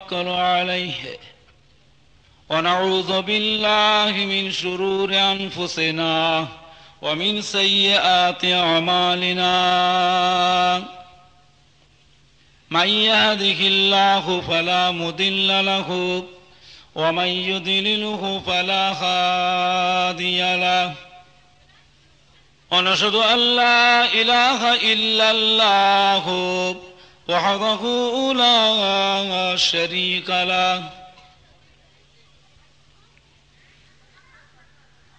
نتوكل عليه ونعوذ بالله من شرور أنفسنا ومن سيئات أعمالنا من يهده الله فلا مضل له ومن يضلله فلا هادي له ونشهد أن لا إله إلا الله وحده لا شريك له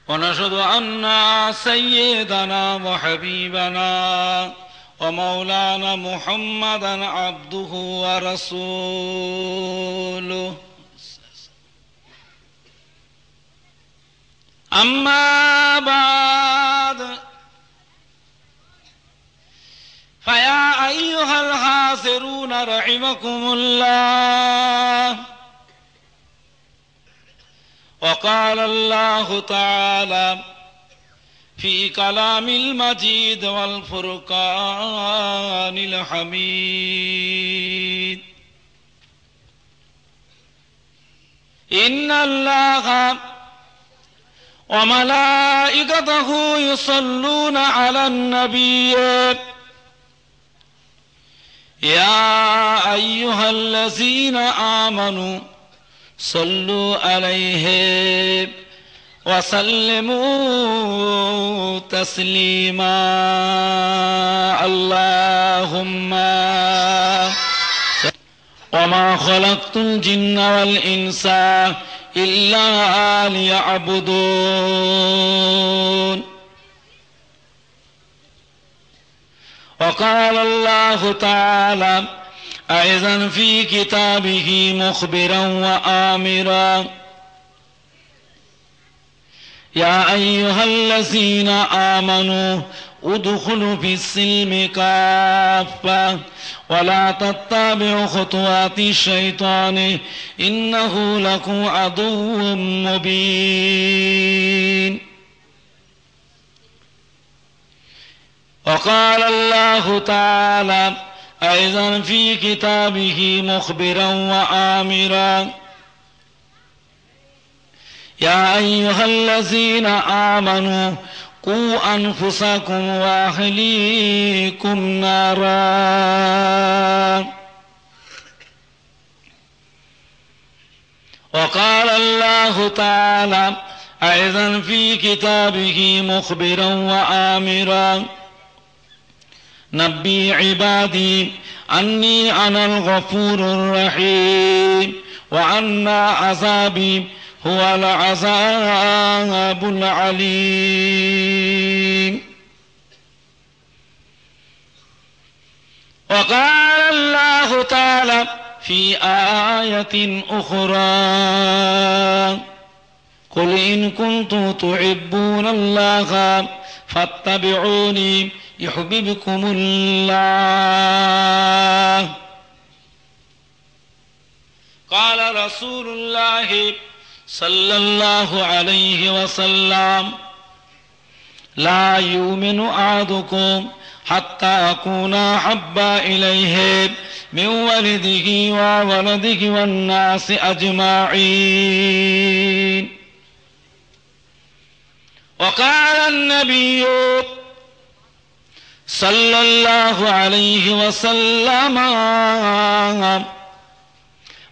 ونشهد أن سيدنا وحبيبنا ومولانا محمدا عبده ورسوله أما بعد فيا أيها الحاضرون رحمكم الله وقال الله تعالى في كلام المجيد والفرقان الحميد إن الله وملائكته يصلون على النبي يا أيها الذين آمنوا صلوا عليه وسلموا تسليما اللهم وما خلقت الجن والإنس إلا ليعبدون وقال الله تعالى أيضا في كتابه مخبرا وآمرا يا أيها الذين آمنوا ادخلوا في السلم كافة ولا تتبعوا خطوات الشيطان إنه لكم عدو مبين وقال الله تعالى أيضا في كتابه مخبرا وآمرا يا أيها الذين آمنوا قوا أنفسكم وأهليكم نارا وقال الله تعالى أيضا في كتابه مخبرا وآمرا نبي عبادي أني أنا الغفور الرحيم وأن عذابي هو العذاب العليم وقال الله تعالى في آية أخرى قل إن كنتم تحبون الله فاتبعوني يحببكم الله قال رسول الله صلى الله عليه وسلم لا يؤمن أحدكم حتى أكون أحب إليه من ولده وولده والناس أجمعين وقال النبي صلى الله عليه وسلم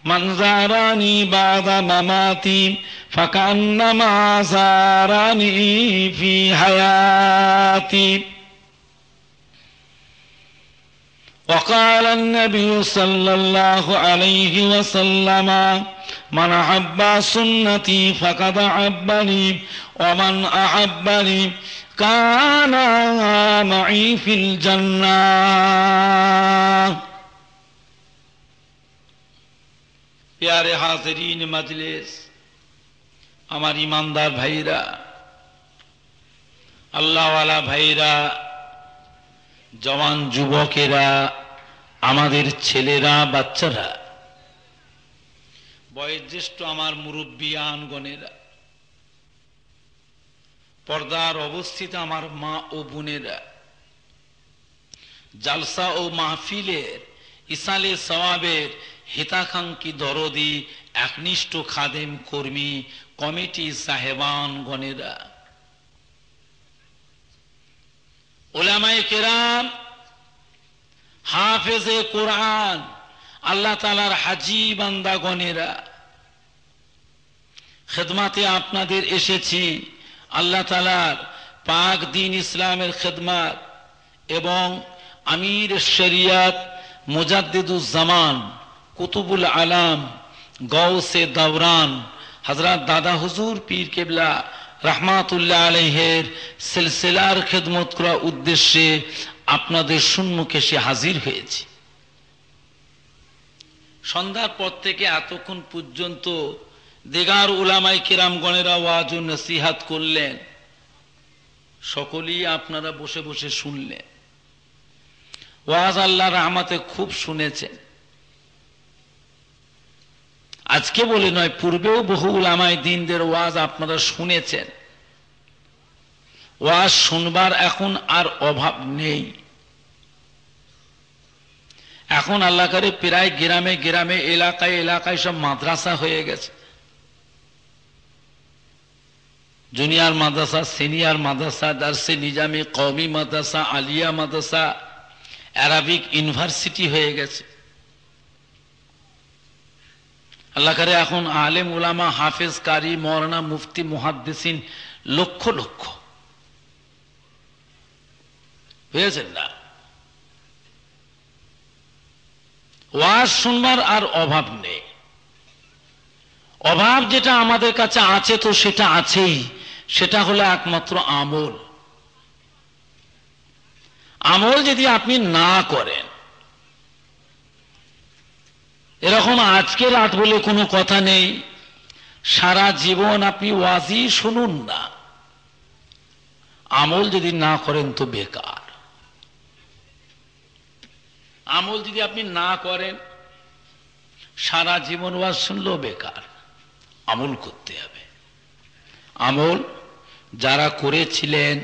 من زارني بعد مماتي فكأنما زارني في حياتي وقال النبي صلى الله عليه وسلم من أحب سنتي فقد أحبني ومن أحبني كان معي في الجنة प्यारे हाज़रीन मजलिस আমার ইমানদার ভাইরা আল্লাহওয়ালা ভাইরা জওয়ান যুবকেরা আমাদের ছেলেরা বাচ্চারা বয়োজ্যেষ্ঠ আমার মুরব্বিয়ানগণেরা পর্দার অবস্থিত আমার মা ও বোনেরা জালসা ও মাহফিলের ইসালে সওয়াবের হিতাকাঙ্ক্ষী দরদি একনিষ্ঠ খাদেম কর্মী কমিটি সাহেবান গণেরা, উলামায়ে কেরাম, হাফেজে কোরআন, আল্লাহ তাআলার হাজী বান্দাগণেরা, খেদমাতে আপনাদের এসেছি আল্লাহ তাআলার পাক দ্বীন ইসলামের খেদমাত এবং আমির শরিয়ত মুজাদ্দিদুজ জামান কুতুবুল আলাম গৌসে দাওরান হযরত দাদা হুজুর পীর কেবলা রাহমাতুল্লাহ আলাইহির সিলসিলার খেদমত করার উদ্দেশ্যে আপনাদের সম্মুখে সে হাজির হয়েছে। সন্ধ্যার পর থেকে এতক্ষণ পর্যন্ত দেগার উলামায়ে কিরামগণেরা ওয়াজ ও নসিহত করলেন, সকলেই আপনারা বসে বসে শুনলেন। ওয়াজ আল্লাহর রহমতে খুব শুনেছেন। আজকে বলে নয়, পূর্বেও বহু উলামায়ে দ্বীনদের ওয়াজ আপনারা শুনেছেন। ওয়াজ শুনবার এখন আর অভাব নেই। এখন আল্লাহ করে প্রায় গ্রামে গ্রামে এলাকায় এলাকায় সব মাদ্রাসা হয়ে গেছে। জুনিয়র মাদ্রাসা, সিনিয়র মাদ্রাসা, দারসে নিজামে কওমি মাদ্রাসা, আলিয়া মাদ্রাসা, আরবিক ইউনিভার্সিটি হয়ে গেছে। আল্লাহ করে এখন আলেম উলামা, হাফেজ, কারি, মওলানা, মুফতি, মুহাদ্দিসিন লক্ষ লক্ষ হয়েছেন না। ওয়াজ শুনবার আর অভাব নেই। অভাব যেটা আমাদের কাছে আছে তো সেটা আছেই, সেটা হলো একমাত্র আমল। আমল যদি আপনি না করেন, এরকম আজকে রাত বলে কোনো কথা নেই, সারা জীবন আপনি ওয়াজই শুনুন না, আমল যদি না করেন তো বেকার। আমল যদি আপনি না করেন, সারা জীবন ওয়াজ শুনলেও বেকার। আমল করতে হবে। আমল যারা করেছিলেন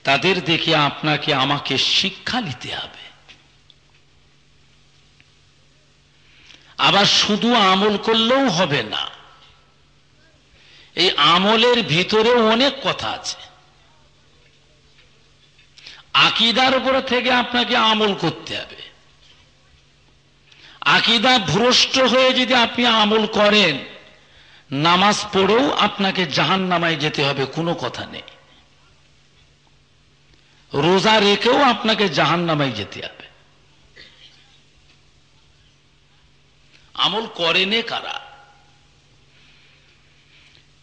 তাদের দেখে আপনাকে আমাকে শিক্ষা নিতে হবে। আবার শুধু আমল করলেও হবে না, এই আমলের ভিতরেও অনেক কথা আছে। আকীদার উপর থেকে আপনাকে আমল করতে হবে। আকীদা ভ্রষ্ট হয়ে যদি আপনি আমল করেন, নামাজ পড়েও আপনাকে জাহান্নামায় যেতে হবে, কোনো কথা নেই। রোজা রেখেও আপনাকে জাহান্নামায় যেতে হবে। আমল করেনে কারা?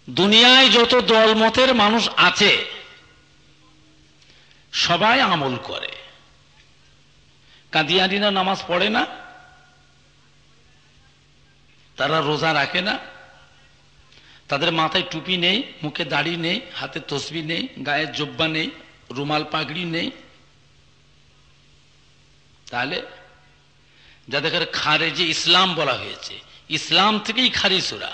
দুনিয়ায় যত দলমতের মানুষ আছে সবাই আমল করে। কাদিয়ানীরা নামাজ পড়ে না, তারা রোজা রাখে না, তাদের মাথায় টুপি নেই, মুখে দাড়ি নেই, হাতে তসবিহ নেই, গায়ে জুব্বা নেই, রুমাল পাগড়ি নেই। তাহলে যাদের খারেজি ইসলাম বলা হয়েছে, ইসলাম থেকেই খারিজ ওরা।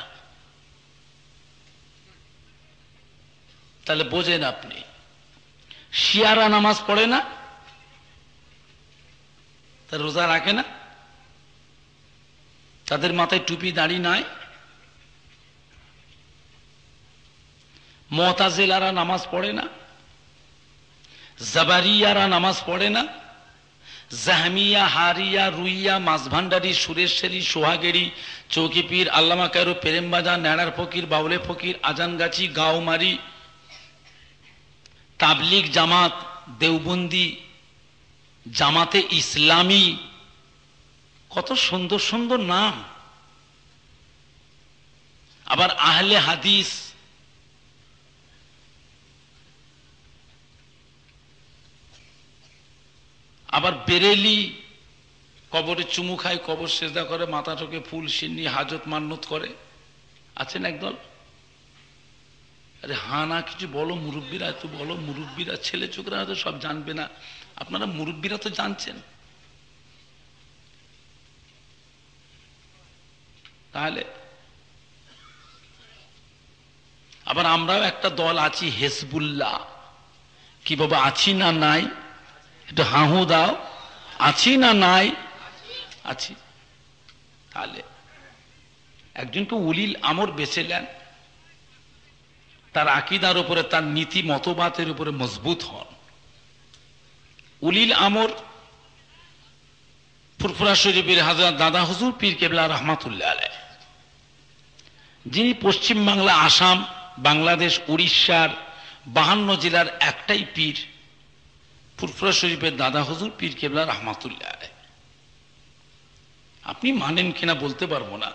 তাহলে বোঝেন আপনি, শিয়ারা নামাজ পড়ে না, তার রোজা রাখে না, তাদের মাথায় টুপি দাড়ি নাই। মুতাজিলারা নামাজ পড়ে না, জাবারিয়ারা নামাজ পড়ে না, জাহমিয়া, হারিয়া, রুইয়া, মাঝভান্ডারি, সুরেশ্বরী, সোহাগেরি, চৌকিপীর, আল্লামা কায়রো, প্রেমবাজার, ন্যাড়ার ফকির, বাউলে ফকির, আজানগাছি, গাওমারি, তাবলিগ জামাত, দেওবন্দি, জামাতে ইসলামী, কত সুন্দর সুন্দর নাম। আবার আহলে হাদিস, আবার বেরেলি, কবরে চুমু খায়, কবর সেজদা করে, মাথা ঠোকে ফুল সিন্নি, হাজত মান্নত করে। আছেন একদল। আরে হানা কিছু বলো মুরব্বীরা, একটু বলো মুরব্বীরা। ছেলে ছোকরা তো সব জানবে না, আপনারা মুরব্বীরা তো জানছেন। তাহলে আবার আমরাও একটা দল আছি, হেজবুল্লাহ। কি বাবা, আছি না নাই? একটু হাহু দাও, আছি না নাই? আছি। তাহলে একজনকে উলিল আমর বেছে নেন, তার আকীদার উপরে, তার নীতি মতবাদের উপরে মজবুত হন। উলিল আমর ফুরফুরা শরীফের হযরত দাদা হুজুর পীর কেবলা রহমাতুল্লাহ আলাইহ, যিনি পশ্চিম বাংলা, আসাম, বাংলাদেশ, উড়িষ্যার 52 জেলার একটাই পীর, ফুরফুরা শরীফের দাদা হুজুর পীর কেবলা রহমাতুল্লাহ আলাইহ। আপনি মানেন কিনা বলতে পারবো না।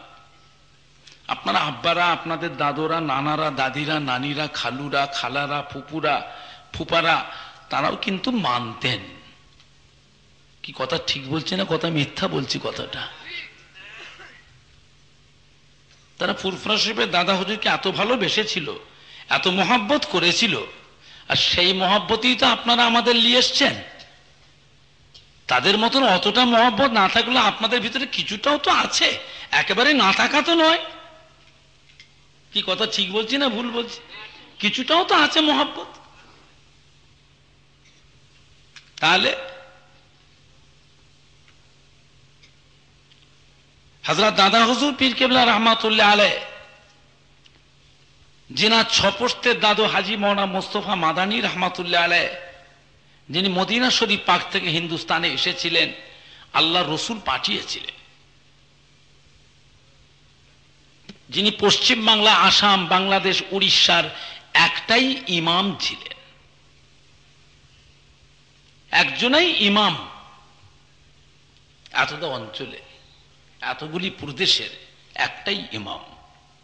আপনারা আব্বারা, আপনাদের দাদরা, নানারা, দাদিরা, নানিরা, খালুরা, খালারা, ফুপুরা, ফুপারা, তারাও কিন্তু মানতেন। কি কথা ঠিক বলছে না কথা মিথ্যা বলছি কথাটা? তারা ফুরফুরা শরীফের দাদা হুজুরকে এত ভালোবেসেছিল, এত মহব্বত করেছিল, আর সেই মহব্বতই তো আপনারা আমাদের নিয়ে এসছেন। তাদের মতন অতটা মহব্বত না থাকলে আপনাদের ভিতরে কিছুটাও তো আছে, একেবারে না থাকা তো নয়। কি কথা ঠিক বলছি না ভুল বলছি? কিছুটাও তো আছে মহব্বত। তাহলে হযরত দাদা হুজুর পীর কেবলা রহমাতুল্লাহ আলাইহ, যিনি ছপস্তের দাদু হাজী মৌলানা মোস্তফা মাদানী রহমাতুল্লাহ আলাইহ, যিনি মদিনা শরীফ পাক থেকে হিন্দুস্তানে এসেছিলেন, আল্লাহ রসুল পাঠিয়েছিলেন, যিনি পশ্চিম বাংলা, আসাম, বাংলাদেশ, উড়িষ্যার একটাই ইমাম ছিলেন, একজনই ইমাম এতটা অঞ্চলে, এতগুলি প্রদেশের একটাই ইমাম।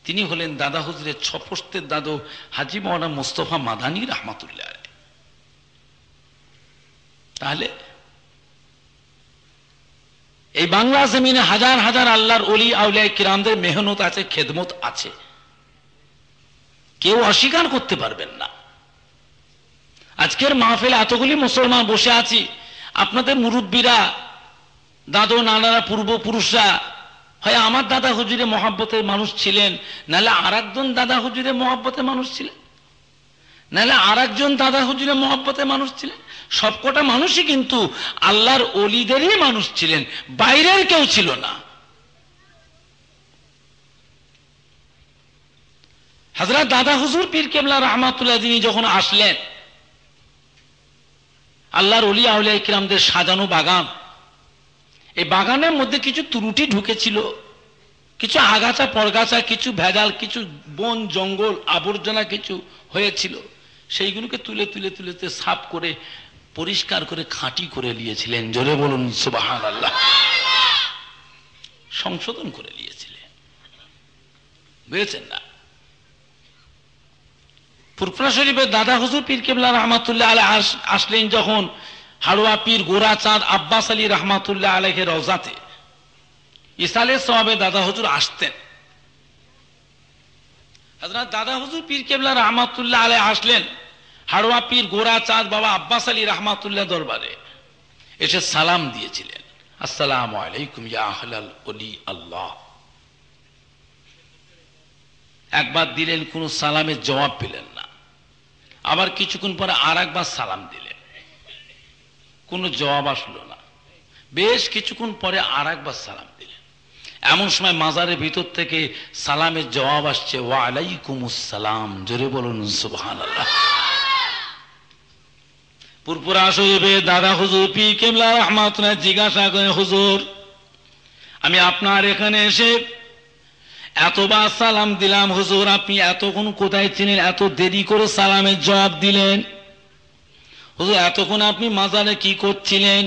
তিনি হলেন দাদা হুজুরের ছপস্তের দাদু হাজী মৌলানা মোস্তফা মাদানী রহমাতুল্লাহ আলাইহ। তাহলে এই বাংলা জমিনে হাজার হাজার আল্লাহর ওলি আউলিয়া কিরামদের মেহনত আছে, খেদমত আছে, কেউ অস্বীকার করতে পারবেন না। আজকের মাহফিলে এতগুলি মুসলমান বসে আছি, আপনাদের মুরব্বীরা, দাদু নানারা, পূর্বপুরুষরা হয় আমার দাদা হুজুরের মহব্বতের মানুষ ছিলেন, নাহলে আর একজন দাদা হুজুরের মহব্বতের মানুষ ছিলেন, নাহলে আর একজন দাদা হুজুরের মহব্বতের মানুষ ছিলেন। সবকটা মানুষই কিন্তু আল্লাহর ওলিদেরই মানুষ ছিলেন, বাইরের কেউ ছিল না। হযরত দাদা হুজুর পীর কেবলা রহমাতুল্লাহ যিনি যখন আসলেন, আল্লাহর ওলি আউলিয়া কিরামদের সাজানো বাগান, এই বাগানের মধ্যে কিছু ত্রুটি ঢুকেছিল, কিছু আগাছা পরগাছা, কিছু ভেজাল, কিছু বন জঙ্গল আবর্জনা কিছু হয়েছিল, সেইগুলোকে তুলে তুলে তুলে সাফ করে পরিষ্কার করে খাঁটি করে নিয়েছিলেন। জোরে বলুন সুবহানাল্লাহ। সংশোধন করে নিয়েছিলেন, বুঝেছেন না? ফুরফুরা শরীফের দাদা হুজুর পীর কেবলা রহমাতুল্লাহ আলাইহ আসলেন যখন হাড়োয়া পীর গোরাচাঁদ আব্বাস আলী রহমাতুল্লাহ আলাইহের রওজাতে, ইসালের সওয়াবে দাদা হুজুর আসতেন। হযরত দাদা হুজুর পীর কেবলা রহমাতুল্লাহ আলাইহ আসলেন হাড়োয়া পীর গোরাচাঁদ বাবা আব্বাস আলী রহমাতুল্লাহ দরবারে, এসে সালাম দিয়েছিলেন, আসসালামু আলাইকুম ইয়া আহলাল ওলি আল্লাহ। একবার দিলেন, কোন সালামের জবাব পেলেন না। আবার কিছুক্ষণ পরে আর একবার সালাম দিলেন, কোনো জবাব আসলো না। বেশ কিছুক্ষণ পরে আর একবার সালাম দিলেন। এমন সময় মাজারের ভিতর থেকে সালামের জবাব আসছে, ওয়া আলাইকুমুস সালাম। জোরে বলুন সুবহানাল্লাহ। ফুরফুরা শরীফে দাদা হুজুর পীর কেবলা রহমাতুল্লাহ জিজ্ঞাসা করে, হুজুর আমি আপনার এখানে এসে এতবার সালাম দিলাম, হুজুর আপনি এতক্ষণ কোথায় ছিলেন? এত দেরি করে সালামের জবাব দিলেন। হুজুর এতক্ষণ আপনি মাজারে কি করছিলেন?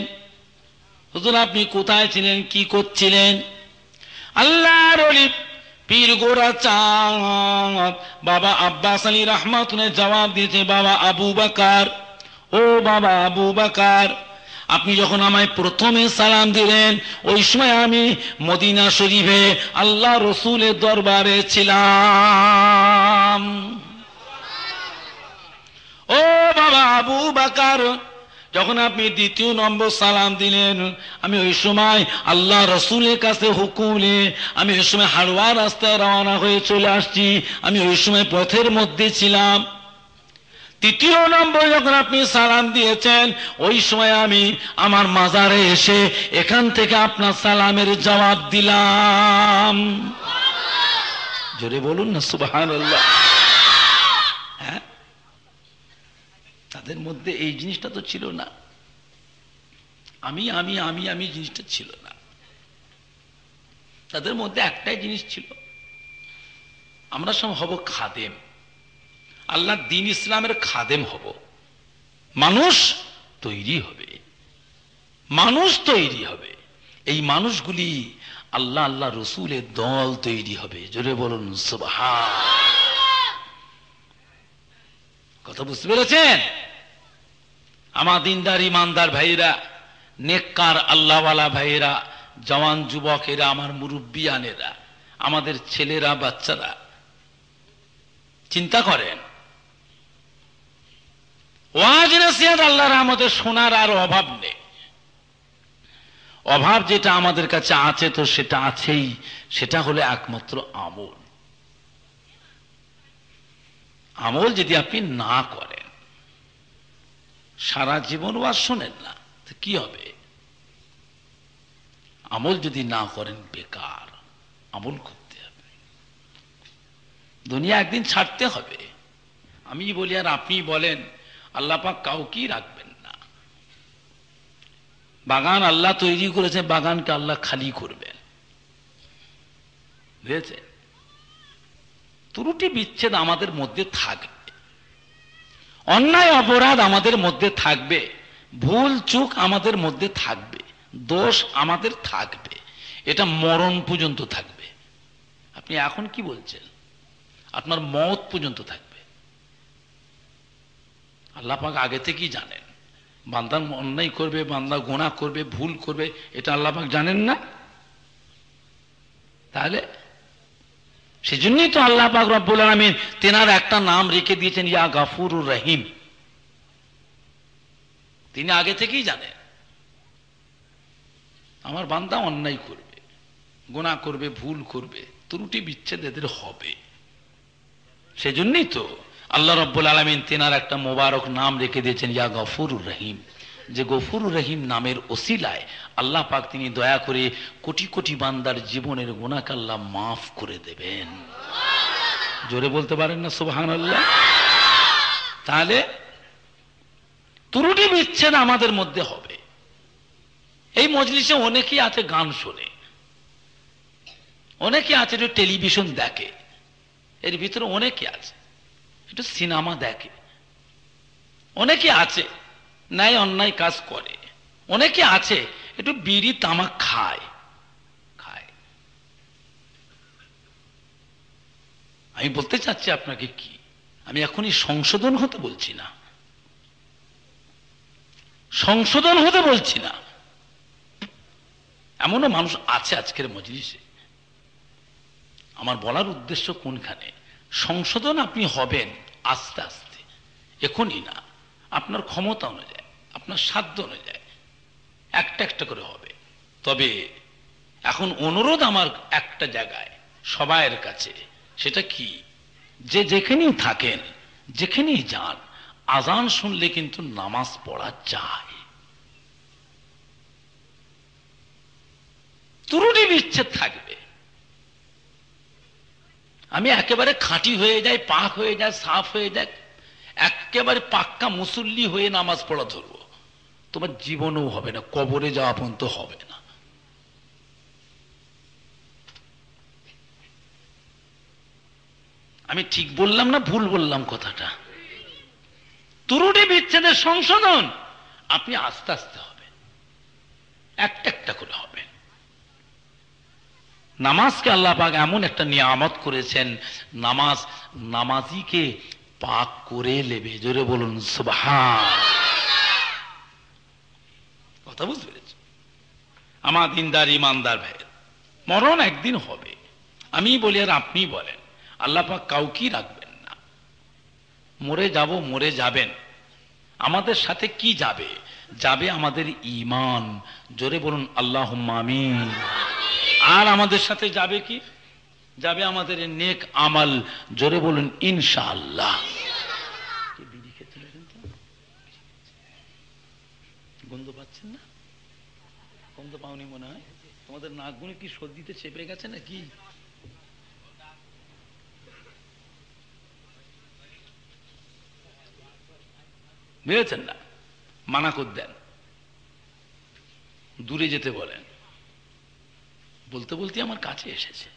হুজুর আপনি কোথায় ছিলেন, কি করছিলেন? আল্লাহর ওলি পীর গোরাচাঁদ বাবা আব্বাস আলী রহমাতুল্লাহ জবাব দিয়েছে, বাবা আবু বকর, ও বাবা আবু বকর, আপনি যখন আমায় প্রথমে সালাম দিলেন, ওই সময় আমি মদিনা শরীফে আল্লাহ রসুলের দরবারে ছিলাম। ও বাবা আবু বকর, যখন আপনি দ্বিতীয় নম্বর সালাম দিলেন, আমি ওই সময় আল্লাহ রসুলের কাছে হুকুমে আমি ওই সময় হাড়োয়া রাস্তায় রওনা হয়ে চলে আসছি, আমি ওই সময় পথের মধ্যে ছিলাম। তৃতীয় নম্বর যখন আপনি সালাম দিয়েছেন, ওই সময় আমি আমার মাজারে এসে এখান থেকে আপনার সালামের জবাব দিলাম। জোরে বলুন না সুবহানাল্লাহ। হ্যাঁ, তাদের মধ্যে এই জিনিসটা তো ছিল না, আমি আমি আমি আমি জিনিসটা ছিল না। তাদের মধ্যে একটাই জিনিস ছিল, আমরা সব হব খাদেম, আল্লাহ দ্বীন ইসলামের খাদেম হব। মানুষ তৈরি হবে, মানুষ তৈরি হবে, এই মানুষগুলি আল্লাহ আল্লাহ রসুলের দল তৈরি হবে। জোরে বলুন সুবহান। কথা বুঝতে পেরেছেন? আমার দিনদার ইমানদার ভাইরা, নেককার আল্লাহওয়ালা ভাইরা, জওয়ান যুবকেরা, আমার মুরব্বিয়ানেরা, আমাদের ছেলেরা, বাচ্চারা, চিন্তা করেন, ওয়াজ নসিহত আল্লাহর রহমতে শোনার আর অভাব নেই। অভাব যেটা আমাদের কাছে আছে তো সেটা আছেই, সেটা হলো একমাত্র আমল। আমল যদি আপনি না করেন, সারা জীবন ওয়াজ শোনেন না, তো কি হবে? আমল যদি না করেন বেকার। আমল করতে হবে, দুনিয়া একদিন ছাড়তে হবে। আমি বলি আর আপনি বলেন, আল্লাহ পাক কাউকেই রাখবেন না। বাগান আল্লাহ তৈরি করেছে, বাগানকে আল্লাহ খালি করবেন, বুঝেছেন? ত্রুটি বিচ্ছেদ আমাদের মধ্যে থাকবে, অন্যায় অপরাধ আমাদের মধ্যে থাকবে, ভুল চুক আমাদের মধ্যে থাকবে, দোষ আমাদের থাকবে, এটা মরণ পর্যন্ত থাকবে। আপনি এখন কি বলছেন? আপনার মওত পর্যন্ত থাকবে। আল্লাহ পাক আগে থেকেই জানেন বান্দা অন্যায় করবে, বান্দা গুনাহ করবে, ভুল করবে, এটা আল্লাহ পাক জানেন না? তাহলে সেজন্যই তো আল্লাহ পাক রব্বুল আলামিন তেনার একটা নাম রেখে দিয়েছেন, ইয়া গাফুরুর রহিম। তিনি আগে থেকেই জানেন আমার বান্দা অন্যায় করবে, গুনাহ করবে, ভুল করবে, ত্রুটি বিচ্ছেদ এদের হবে। সেজন্যই তো আল্লাহ রব্বুল আলামিন তেনার একটা মোবারক নাম রেখে দিয়েছেন, ইয়া গফুরুর রহিম। যে গফুরুর রহিম নামের ওসিলায় আল্লাহ পাক তিনি দয়া করে কোটি কোটি বান্দার জীবনের গুনাহকে আল্লাহ মাফ করে দেবেন। জোরে বলতে পারেন না সুবহানাল্লাহ? তাহলে ত্রুটি বিচ্ছেদ আমাদের মধ্যে হবে। এই মজলিসে অনেকেই আছে গান শোনে, অনেকে আছে একটু টেলিভিশন দেখে, এর ভিতরে অনেকে আছে একটু সিনেমা দেখে, অনেকে আছে ন্যায় অন্যায় কাজ করে, অনেকে আছে একটু বিড়ি তামাক খায়। আমি বলতে চাচ্ছি আপনাকে কি, আমি এখনই সংশোধন হতে বলছি না, সংশোধন হতে বলছি না। এমনও মানুষ আছে আজকের মজলিসে। আমার বলার উদ্দেশ্য কোনখানে, সংশোধন আপনি হবেন আস্তে আস্তে, এখনই না, আপনার ক্ষমতা অনুযায়ী, আপনার সাধ্য অনুযায়ী একটা একটা করে হবে। তবে এখন অনুরোধ আমার একটা জায়গায় সবাইয়ের কাছে, সেটা কি, যে যেখানেই থাকেন, যেখানেই যান, আজান শুনলে কিন্তু নামাজ পড়া যায়। ত্রুটি বিচ্ছেদ থাকবে। আমি একেবারে খাঁটি হয়ে যাই, পাক হয়ে যায়, সাফ হয়ে যায়, একেবারে পাক্কা মুসল্লি হয়ে নামাজ পড়া ধরবো, তোমার জীবনেও হবে না, কবরে যাওয়া পর্যন্ত হবে না। আমি ঠিক বললাম না ভুল বললাম কথাটা? ত্রুটি বিচ্ছেদের সংশোধন আপনি আস্তে আস্তে হবে, একটা একটা করে হবে। নামাজকে আল্লাহ পাক এমন একটা নিয়ামত করেছেন, নামাজ নামাজিকে পাক করে নেবে। জোরে বলুন সুবহান। কথা বুঝতে পেরেছি? আমার দিনদার ইমানদার ভাই, মরণ একদিন হবে। আমি বলি আর আপনি বলেন, আল্লাহ পাক কাউকেই রাখবেন না। মরে যাব, মরে যাবেন, আমাদের সাথে কি যাবে? যাবে আমাদের ঈমান। জোরে বলুন আল্লাহুম্মা আমিন। আর আমাদের সাথে যাবে কি? যাবে আমাদের নেক আমল। জোরে বলুন ইনশাআল্লাহ। গন্ধ পাচ্ছেন না? গন্ধ পাওনি মনে হয়? তোমাদের নাকগুলো কি সর্দিতে চেপে গেছে নাকি? বুঝেছেন না? মানা করে দেন, দূরে যেতে বলেন। বলতে বলতে আমার কাছে এসেছে।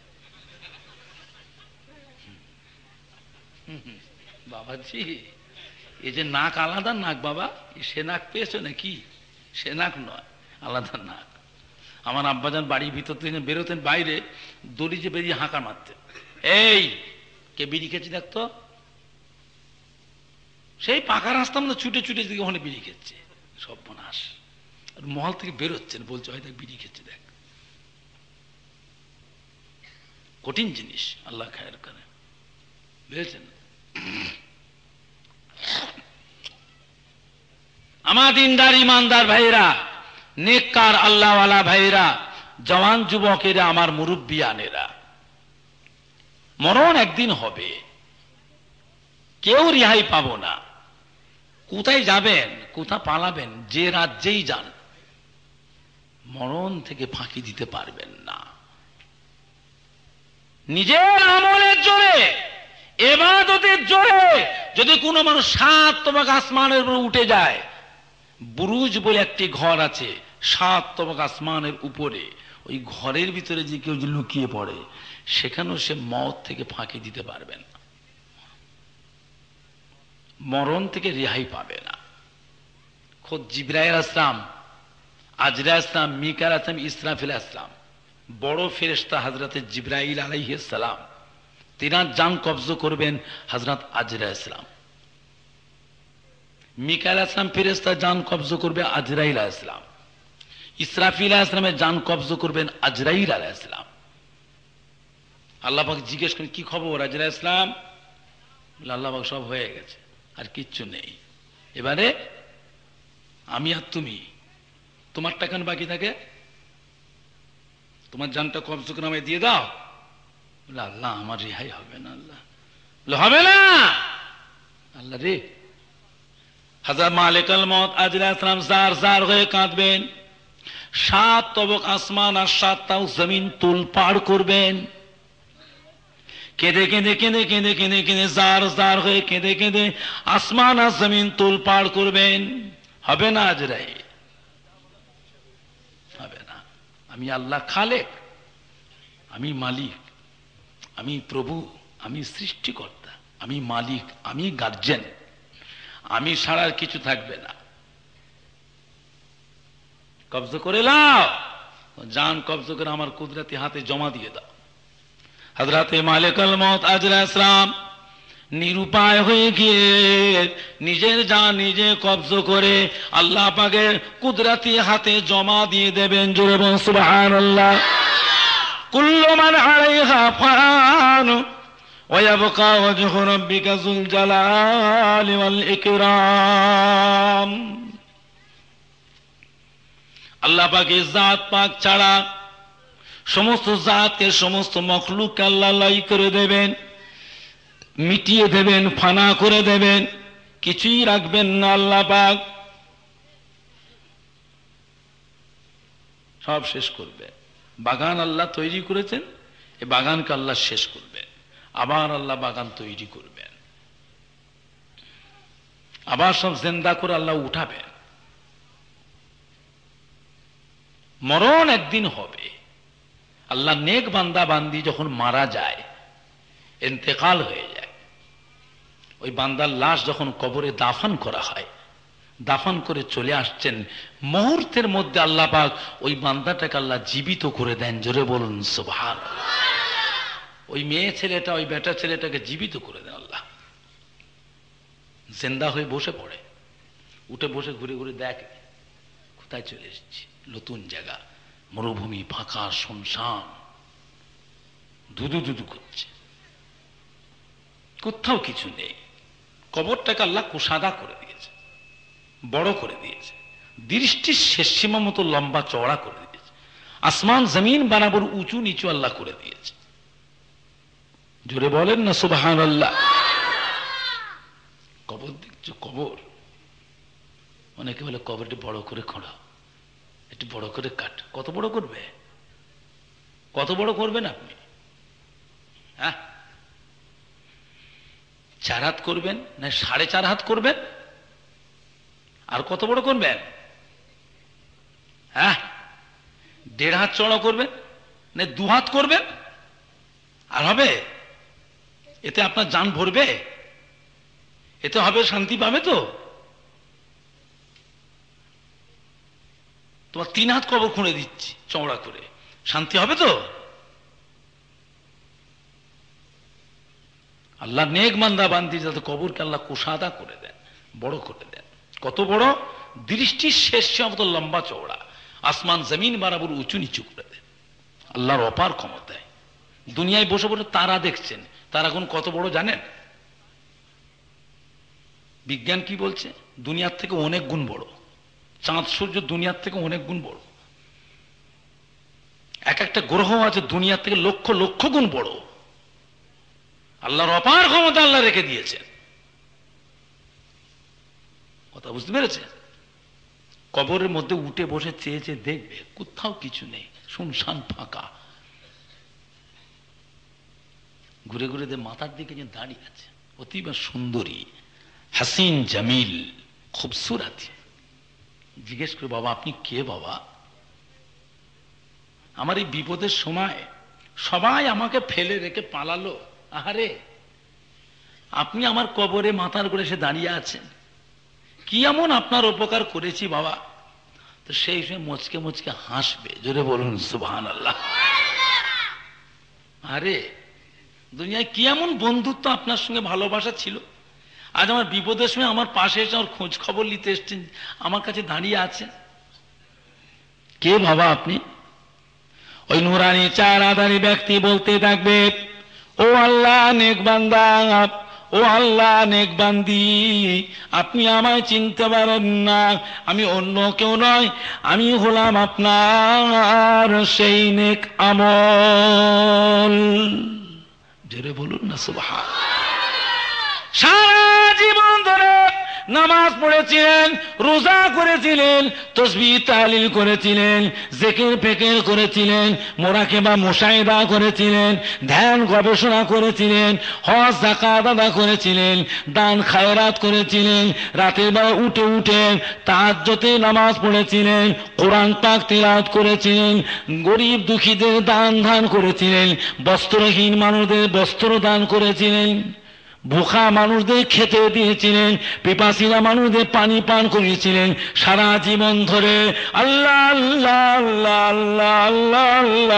বাবাজি, এই যে নাক আলাদা নাক, বাবা সে নাক পেয়েছো নাকি? সে নাক নয়, আলাদা নাক। আমার আব্বাজান বাড়ির ভিতর থেকে বেরোতেন বাইরে, দড়ি যে বেরিয়ে হাঁকা মারতেন, এই কে বিড়ি খেয়েছি দেখতো। সেই পাকা রাস্তা মধ্যে ছুটে ছুটে দিকে ওখানে বিড়ি খেচ্ছে, সব বনাস। আর মহল থেকে বেরোচ্ছেন, বলছে হয়তো বিড়ি খেচ্ছে, দেখ। কঠিন জিনিস, আল্লাহ খায়ের করে, বুঝেছেন? আমার দিনদার ইমানদার ভাইরা, নেককার আল্লাহওয়ালা ভাইরা, জওয়ান যুবকেরা, আমার মুরব্বিয়ানেরা, মরণ একদিন হবে, কেউ রেহাই পাবো না। কোথায় যাবেন, কোথা পালাবেন, যে রাজ্যেই যান, মরণ থেকে ফাঁকি দিতে পারবেন না। নিজের আমলের জোরে, ইবাদতের জোরে যদি কোনো মানুষ 7 তবক আসমানের উপরে উঠে যায়, বুরুজ বলে একটি ঘর আছে 7 তবক আসমানের উপরে, ওই ঘরের ভিতরে যে কেউ যে লুকিয়ে পড়ে, সেখানেও সে মওত থেকে ফাঁকি দিতে পারবে না, মরণ থেকে রেহাই পাবে না। খোদ জিবরাইল আসলাম, আজরাইল আসলাম, মিকাইল আসলাম, ইসরাফিল আসলাম, বড় ফেরেশতা হযরত জিবরাইল আলাইহিস সালাম, তিনার জান কবজ করবেন হযরত আজরাইল আসলাম। মিকাইল আসলাম ফেরেশতা জান কবজ করবে আজরাইল আলাইহিস সালাম। ইসরাফিল আলাইহিস সালামের জান কবজ করবেন আজরাইল আলাইহিস সালাম। আল্লাহ পাক জিজ্ঞেস করেন, কি খবর আজরাইল আসলাম? আল্লাহ পাক সব হয়ে গেছে, আর কিচ্ছু নেই। এবারে আমি আর তুমি, তোমারটা কেন বাকি থাকে? তোমার জানটা কবজ করে আমায় দিয়ে দাও। বলে আল্লাহ আমার রেহাই হবে না। আল্লাহ বলে হবে না। আল্লাহ রে, হযরত মালিকুল মউত আজরাইল সালাম জার জার হয়ে কাঁদবেন, 7 তবক আসমান আর 7 তাও জমিন তোলপাড় করবেন, কেঁদে কেঁদে কেঁদে কেঁদে কেঁদে কেঁদে জার জার হয়ে কেঁদে কেঁদে আসমান আর জমিন তোলপাড় করবেন। হবে না আজরাইল, হবে না। আমি আল্লাহ খালেক, আমি মালিক, আমি প্রভু, আমি সৃষ্টিকর্তা, আমি মালিক, আমি গার্জেন, আমি ছাড়া আর কিছু থাকবে না। কবজ করে নাও, জান কবজ করে আমার কুদরতি হাতে জমা দিয়ে দাও। হযরতে মালিকুল মউত আজরাইল সালাম নিরুপায় হয়ে গিয়ে নিজের জান নিজে কবজ করে আল্লাহ পাকের কুদরতি হাতে জমা দিয়ে দেবেন। জোরে বলুন সুবহানাল্লাহ। কুল্লু মান আলাইহা ফান ওয়া ইয়াবকা ওয়াজহু রাব্বিকা যুল জালালি ওয়াল ইকরাম। আল্লাহ পাকের জাত পাক ছাড়া সমস্ত জাতকে, সমস্ত মখলুককে আল্লাহ লাই করে দেবেন, মিটিয়ে দেবেন, ফানা করে দেবেন, কিছুই রাখবেন না। আল্লাহ পাক সব শেষ করবে। বাগান আল্লাহ তৈরি করেছেন, এই বাগানকে আল্লাহ শেষ করবেন, আবার আল্লাহ বাগান তৈরি করবেন, আবার সব জিন্দা করে আল্লাহ উঠাবেন। মরণ একদিন হবে। আল্লাহ নেক বান্দা বান্দি যখন মারা যায়, ইন্তেকাল হয়ে যায়, ওই বান্দার লাশ যখন কবরে দাফন করা হয়, দাফন করে চলে আসছেন, মুহূর্তের মধ্যে আল্লাহ পাক ওই বান্দাটাকে আল্লাহ জীবিত করে দেন। জোরে বলুন সুবহানাল্লাহ। ওই মেয়ে ছেলেটা, ওই বেটা ছেলেটাকে জীবিত করে দেন আল্লাহ, জিন্দা হয়ে বসে পড়ে, উঠে বসে ঘুরে ঘুরে দেখে কোথায় চলে এসেছি, নতুন জায়গা, মরুভূমি, ফাঁকা শুনশান, ধুধু ধুধু করছে, কোথাও কিছু নেই। কবরটাকে আল্লাহ কুসাদা করে দিয়েছে, বড় করে দিয়েছে, দৃষ্টির শেষ সীমা মতো লম্বা চওড়া করে দিয়েছে, আসমান জমিন বরাবর উঁচু নিচু আল্লাহ করে দিয়েছে। জোরে বলেন না সুবহানাল্লাহ। কবর দেখছো, কবর, অনেকে বলে কবরটি বড় করে খোঁড়া, একটু বড় করে কাট। কত বড় করবে? কত বড় করবেন আপনি? হ্যাঁ, 4 হাত করবেন না 4.5 হাত করবেন? আর কত বড় করবেন? হ্যাঁ, 1.5 হাত চড়া করবেন না 2 হাত করবেন? আর হবে? এতে আপনার জান ভরবে? এতে হবে? শান্তি পাবে তো? তোমার 3 হাত কবর খুঁড়ে দিচ্ছি চওড়া করে, শান্তি হবে তো? আল্লাহ নেক বান্দা বান্দি যাতে কবরকে আল্লাহ কুশাদা করে দেন, বড় করে দেন। কত বড়? দৃষ্টির শেষ মতো লম্বা চওড়া, আসমান জমিন বরাবর উঁচু নিচু করে দেন। আল্লাহর অপার ক্ষমতায়। দুনিয়ায় বসে বসে তারা দেখছেন, তারা এখন কত বড় জানেন? বিজ্ঞান কি বলছে? দুনিয়ার থেকে অনেক গুণ বড়। চাঁদ সূর্য দুনিয়ার থেকে অনেক গুণ বড়। এক একটা গ্রহ আছে দুনিয়ার থেকে লক্ষ লক্ষ গুণ বড়। আল্লাহর অপার ক্ষমতা আল্লাহ রেখে দিয়েছেন। কথা বুঝতে পেরেছেন? কবরের মধ্যে উঠে বসে চেয়ে চেয়ে দেখবে, কোথাও কিছু নেই, শুনশান ফাঁকা। ঘুরে ঘুরে মাথার দিকে যে দাঁড়িয়ে আছে, অতীব সুন্দরী, হাসিন জামিল, খুবসুরত। জিজ্ঞেস করে, বাবা আপনি কে বাবা? আমার এই বিপদের সময় সবাই আমাকে ফেলে রেখে পালালো, আহারে আপনি আমার কবরে মাথার করে এসে দাঁড়িয়ে আছেন, কি এমন আপনার উপকার করেছি বাবা? তো সেই সময় মুচকে মুচকে হাসবে, জোরে বলুন সুবহানাল্লাহ। আরে দুনিয়ায় কি এমন বন্ধুত্ব আপনার সঙ্গে ভালোবাসা ছিল, আজ আমার বিপদের সময় আমার পাশে এসে আমার খোঁজ খবর নিতে এসছেন, আমার কাছে দাঁড়িয়ে আছেন। কে বাবা আপনি? ওই নুরানি চেহারাধারী ব্যক্তি বলতে থাকবে, ও আল্লাহ নেক বান্দা, ও আল্লাহ নেক বান্দি, আপনি আমায় চিনতে পারেন না, আমি অন্য কেউ নয়, আমি হলাম আপনার সেই নেক আমল। জোরে বলুন না সুবহানাল্লাহ। সারা জীবন ধরে নামাজ পড়েছিলেন, রোজা করেছিলেন, তাসবিহ তাহলিল করেছিলেন, জিকির ফিকির করেছিলেন, মুরাকাবা মুশাহিদা করেছিলেন, ধ্যান গবেষণা করেছিলেন, হজ যাকাত আদা করেছিলেন, দান খায়রাত করেছিলেন, রাতের বেলা উঠে উঠে তাহাজ্জুদে নামাজ পড়েছিলেন, কোরআন পাক তিলাওয়াত করেছিলেন, গরিব দুঃখীদের দান করেছিলেন, বস্ত্রহীন মানুষদের বস্ত্র দান করেছিলেন, ভুখা মানুষদের খেতে দিয়েছিলেন, পিপাসীরা মানুষদের পানি পান করিয়েছিলেন। সারা জীবন ধরে আল্লাহ আল্লাহ আল্লাহ আল্লাহ আল্লাহ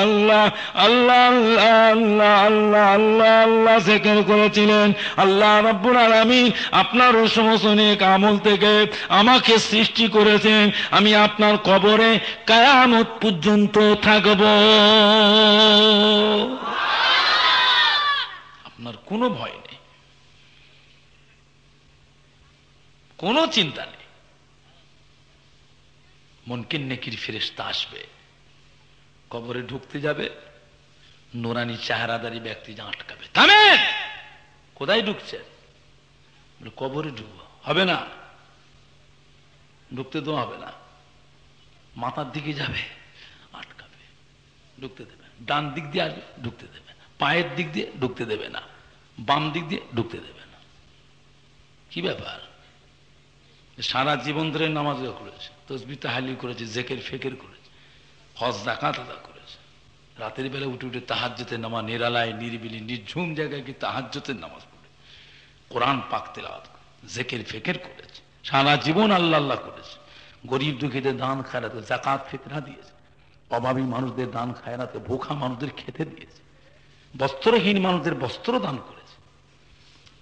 আল্লাহ আল্লাহ আল্লাহ আল্লাহ আল্লাহ আল্লাহ আল্লাহ জিকির করেছিলেন। আল্লাহ রাব্বুল আলামিন আপনার ওই সমস্ত নেক আমল থেকে আমাকে সৃষ্টি করেছেন, আমি আপনার কবরে কিয়ামত পর্যন্ত থাকব। আপনার কোনো ভয় নেই, কোনো চিন্তা নেই। মুনকির নেকির ফেরেশতা আসবে, কবরে ঢুকতে যাবে, নুরানি চেহারাদারী ব্যক্তি যা আটকাবে, থামেন, কোথায় ঢুকছেন? কবরে ঢুকবো। হবে না, ঢুকতে দেওয়া হবে না। মাথার দিকে যাবে, আটকাবে, ঢুকতে দেবে। ডান দিক দিয়ে আসবে, ঢুকতে দেবে না। পায়ের দিক দিয়ে ঢুকতে দেবে না, বাম দিক দিয়ে ঢুকতে দেবে না। কি ব্যাপার? সারা জীবন ধরে নামাজ করেছে, তাসবিহ তাহলিল করেছে, জিকির ফিকির করেছে, হজ যাকাত আদা করেছে, রাতের বেলা উঠে উঠে তাহাজ্জুদের নামাজ, নিরালায় নিরিবিলি নির্ঝুম জায়গায় গিয়ে তাহাজ্জুদের নামাজ পড়ে, কোরআন পাক তিলাওয়াত করে, জিকির ফিকির করেছে, সারা জীবন আল্লাহ আল্লাহ করেছে, গরিব দুঃখীদের দান খায়রাত, যাকাত ফিতরা দিয়েছে, অভাবী মানুষদের দান খায়রাতে, ভুখা মানুষদের খেতে দিয়েছে, বস্ত্রহীন মানুষদের বস্ত্র দান করেছে,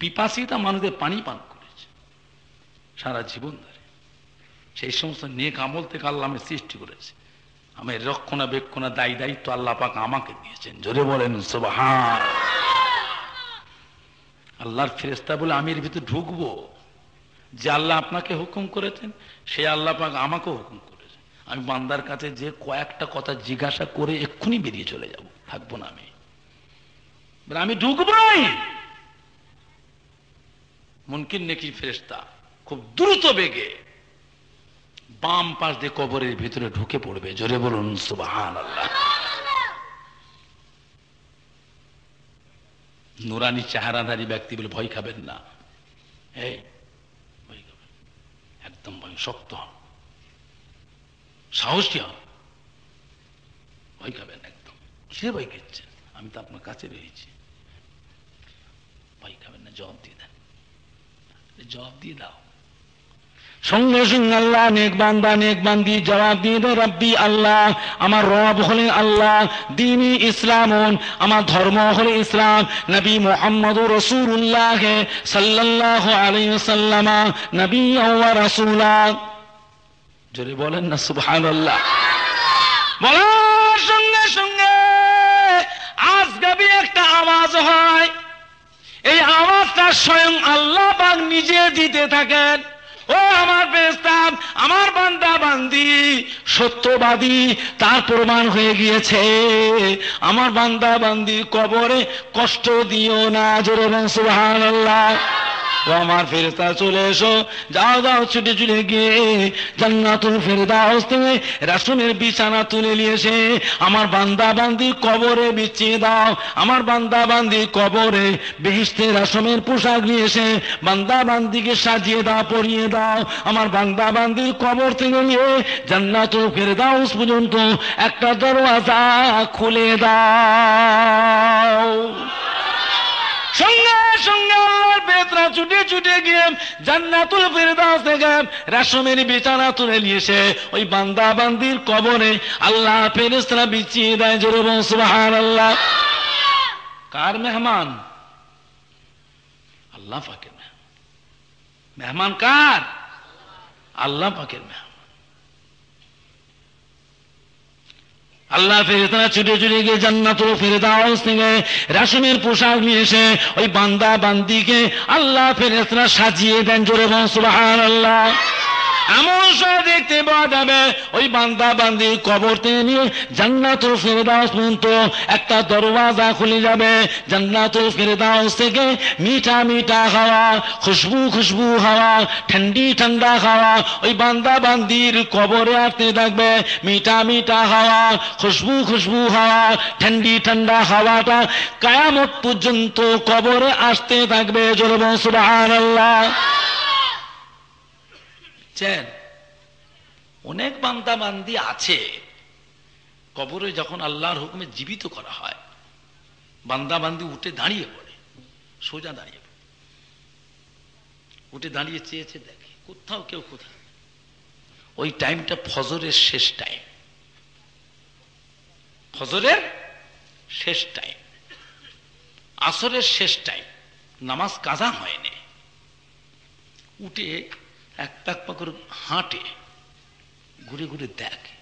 পিপাসিতা মানুষদের পানি পান করেছে সারা জীবন ধরে। সেই সমস্ত নেক আমল থেকে আল্লাহ আমি সৃষ্টি করেছে, আমি রক্ষণাবেক্ষণা দায়ী দায়িত্ব আল্লাহ পাক আমাকে দিয়েছেন। জোরে বলেন সুবহান। আল্লাহর ফেরেশতা বলে আমি এর ভিতরে ঢুকবো? যে আল্লাহ আপনাকে হুকুম করেছেন সে আল্লাহ পাক আমাকে হুকুম করেছেন। আমি বান্দার কাছে যে কয়েকটা কথা জিজ্ঞাসা করে এক্ষুনি বেরিয়ে চলে যাব, থাকবো না। আমি ঢুকবই। মুনকির নেকির ফেরেশতা খুব দ্রুত বেগে বাম পাশ দিয়ে কবরের ভিতরে ঢুকে পড়বে। জোরে বলুন সুবহানাল্লাহ। নুরানি চেহারাধারী ব্যক্তি বলে ভয় খাবেন না, এই ভয় খাবেন। একদম ভয়, শক্ত হন, সাহসী হন, ভয় খাবেন একদম। কিসের ভয় খেয়েছেন? আমি তো আপনার কাছে রয়েছি। ভয় খাবেন না, জবাব দিয়ে দেন, জবাব দিয়ে দাও। সঙ্গে সঙ্গে আল্লাহ নেক বান্দা নেক বান্দি জবাব দিয়ে দেয়, রব্বি আল্লাহ, আমার রব হলেন আল্লাহ, দ্বীনি ইসলামুন, আমার ধর্ম হলো ইসলাম, নবী মুহাম্মদুর রাসূলুল্লাহ সাল্লাল্লাহু আলাইহি ওয়াসাল্লাম নবিয়্যান ওয়া রাসূলা। জোরে বলেন না সুবহানাল্লাহ। বলার সঙ্গে সঙ্গে আজগাবি একটা আওয়াজ হয়, এই আওয়াজটা স্বয়ং আল্লাহ পাক নিজে দিতে থাকেন। ও আমার ফেরেশতা, আমার বান্দা বান্দি সত্যবাদী, তার প্রমাণ হয়ে গিয়েছে। আমার বান্দা বান্দি কবরে কষ্ট দিও না। জোরে বলেন সুবহানাল্লাহ। ও আমার ফেরেশতা চলে এসো, যাও যাও ছুটে ছুটে গিয়ে জান্নাতুল ফেরদাউস থেকে রাসূলের বিছানা তুলে নিয়ে এসে আমার বান্দা বান্দি কবরে বিছিয়ে দাও। আমার বান্দা বান্দি কবরে বেহেশতের রাসূলের পোশাক নিয়ে এসে বান্দা বান্দিকে সাজিয়ে দাও, পরিয়ে দাও। আমার বান্দা বান্দির কবর থেকে নিয়ে জান্নাতুল ফেরদাউস পর্যন্ত একটা দরওয়াজা খুলে দাও। সঙ্গে সঙ্গে আল্লাহর ফেরেশতারা ছুটে ছুটে গিয়ে জান্নাতুল ফেরদাউস থেকে রাসূলের বিছানা তুলে নিয়ে এসে ওই বান্দা বান্দির কবরে আল্লাহ ফেরেশতারা বিছিয়ে দেয়। জোরে বলুন সুবহানাল্লাহ। কার মেহমান? আল্লাহ পাকের মেহমান। মেহমান কার? আল্লাহ পাকের মেহমান। আল্লাহ ফেরেশতারা ছুটে ছুটে গিয়ে জান্নাতুল ফেরদাউস থেকে রাসূলের পোশাক নিয়ে এসে ওই বান্দা বান্দিকে আল্লাহ ফেরেশতারা সাজিয়ে দেন। জোরে বলুন সুবহানাল্লাহ। এমন সময় দেখতে পাওয়া যাবে ওই বান্দা বান্দির কবর থেকে নিয়ে জান্নাতুল ফেরদাউস পর্যন্ত একটা দরওয়াজা খুলে যাবে। জান্নাতুল ফেরদাউস থেকে মিঠা মিঠা হাওয়া, খুশবু খুশবু হাওয়া, ঠান্ডি ঠান্ডা হাওয়া ওই বান্দা বান্দির কবরে আসতে থাকবে। মিঠা মিঠা হাওয়া, খুশবু খুশবু হাওয়া, ঠান্ডি ঠান্ডা হাওয়াটা কিয়ামত পর্যন্ত কবরে আসতে থাকবে। জোরে বলুন সুবহানাল্লাহ। অনেক বান্দা বান্দি আছে কবরে যখন আল্লাহর হুকুমে জীবিত করা হয়, বান্দা বান্দি উঠে দাঁড়িয়ে পড়ে, সোজা দাঁড়িয়ে পড়ে, উঠে দাঁড়িয়ে চেয়েছে দেখে কোথাও কেউ কোথাও। ওই টাইমটা ফজরের শেষ টাইম, ফজরের শেষ টাইম, আসরের শেষ টাইম, নামাজ কাজা হয়নি। উঠে এক পাক পা করে হাঁটে, ঘুরে ঘুরে দেখে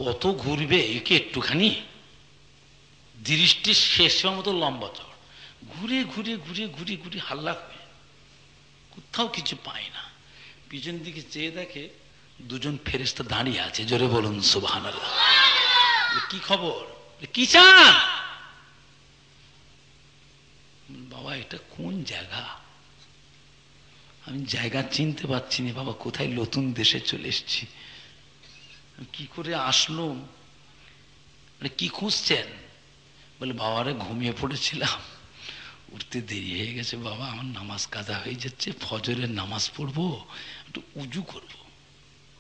কত ঘুরবে, একে একটুখানি দৃষ্টি শেষ মতো লম্বা চড়, ঘুরে ঘুরে ঘুরে ঘুরে ঘুরে হাল্লা করে কোথাও কিছু পায় না। পিছন দিকে চেয়ে দেখে দুজন ফেরেশতা দাঁড়িয়ে আছে। জোরে বলুন সুবহানাল্লাহ। কি খবর? কি চান? বাবা এটা কোন জায়গা? আমি জায়গা চিনতে পারছি না বাবা, কোথায় নতুন দেশে চলে এসেছি, কি করে আসলো, কি খুঁজছেন? বলে বাবারে ঘুমিয়ে পড়েছিলাম, উঠতে দেরি হয়ে গেছে বাবা, আমার নামাজ কাজা হয়ে যাচ্ছে, ফজরের নামাজ পড়বো, একটু উজু করব।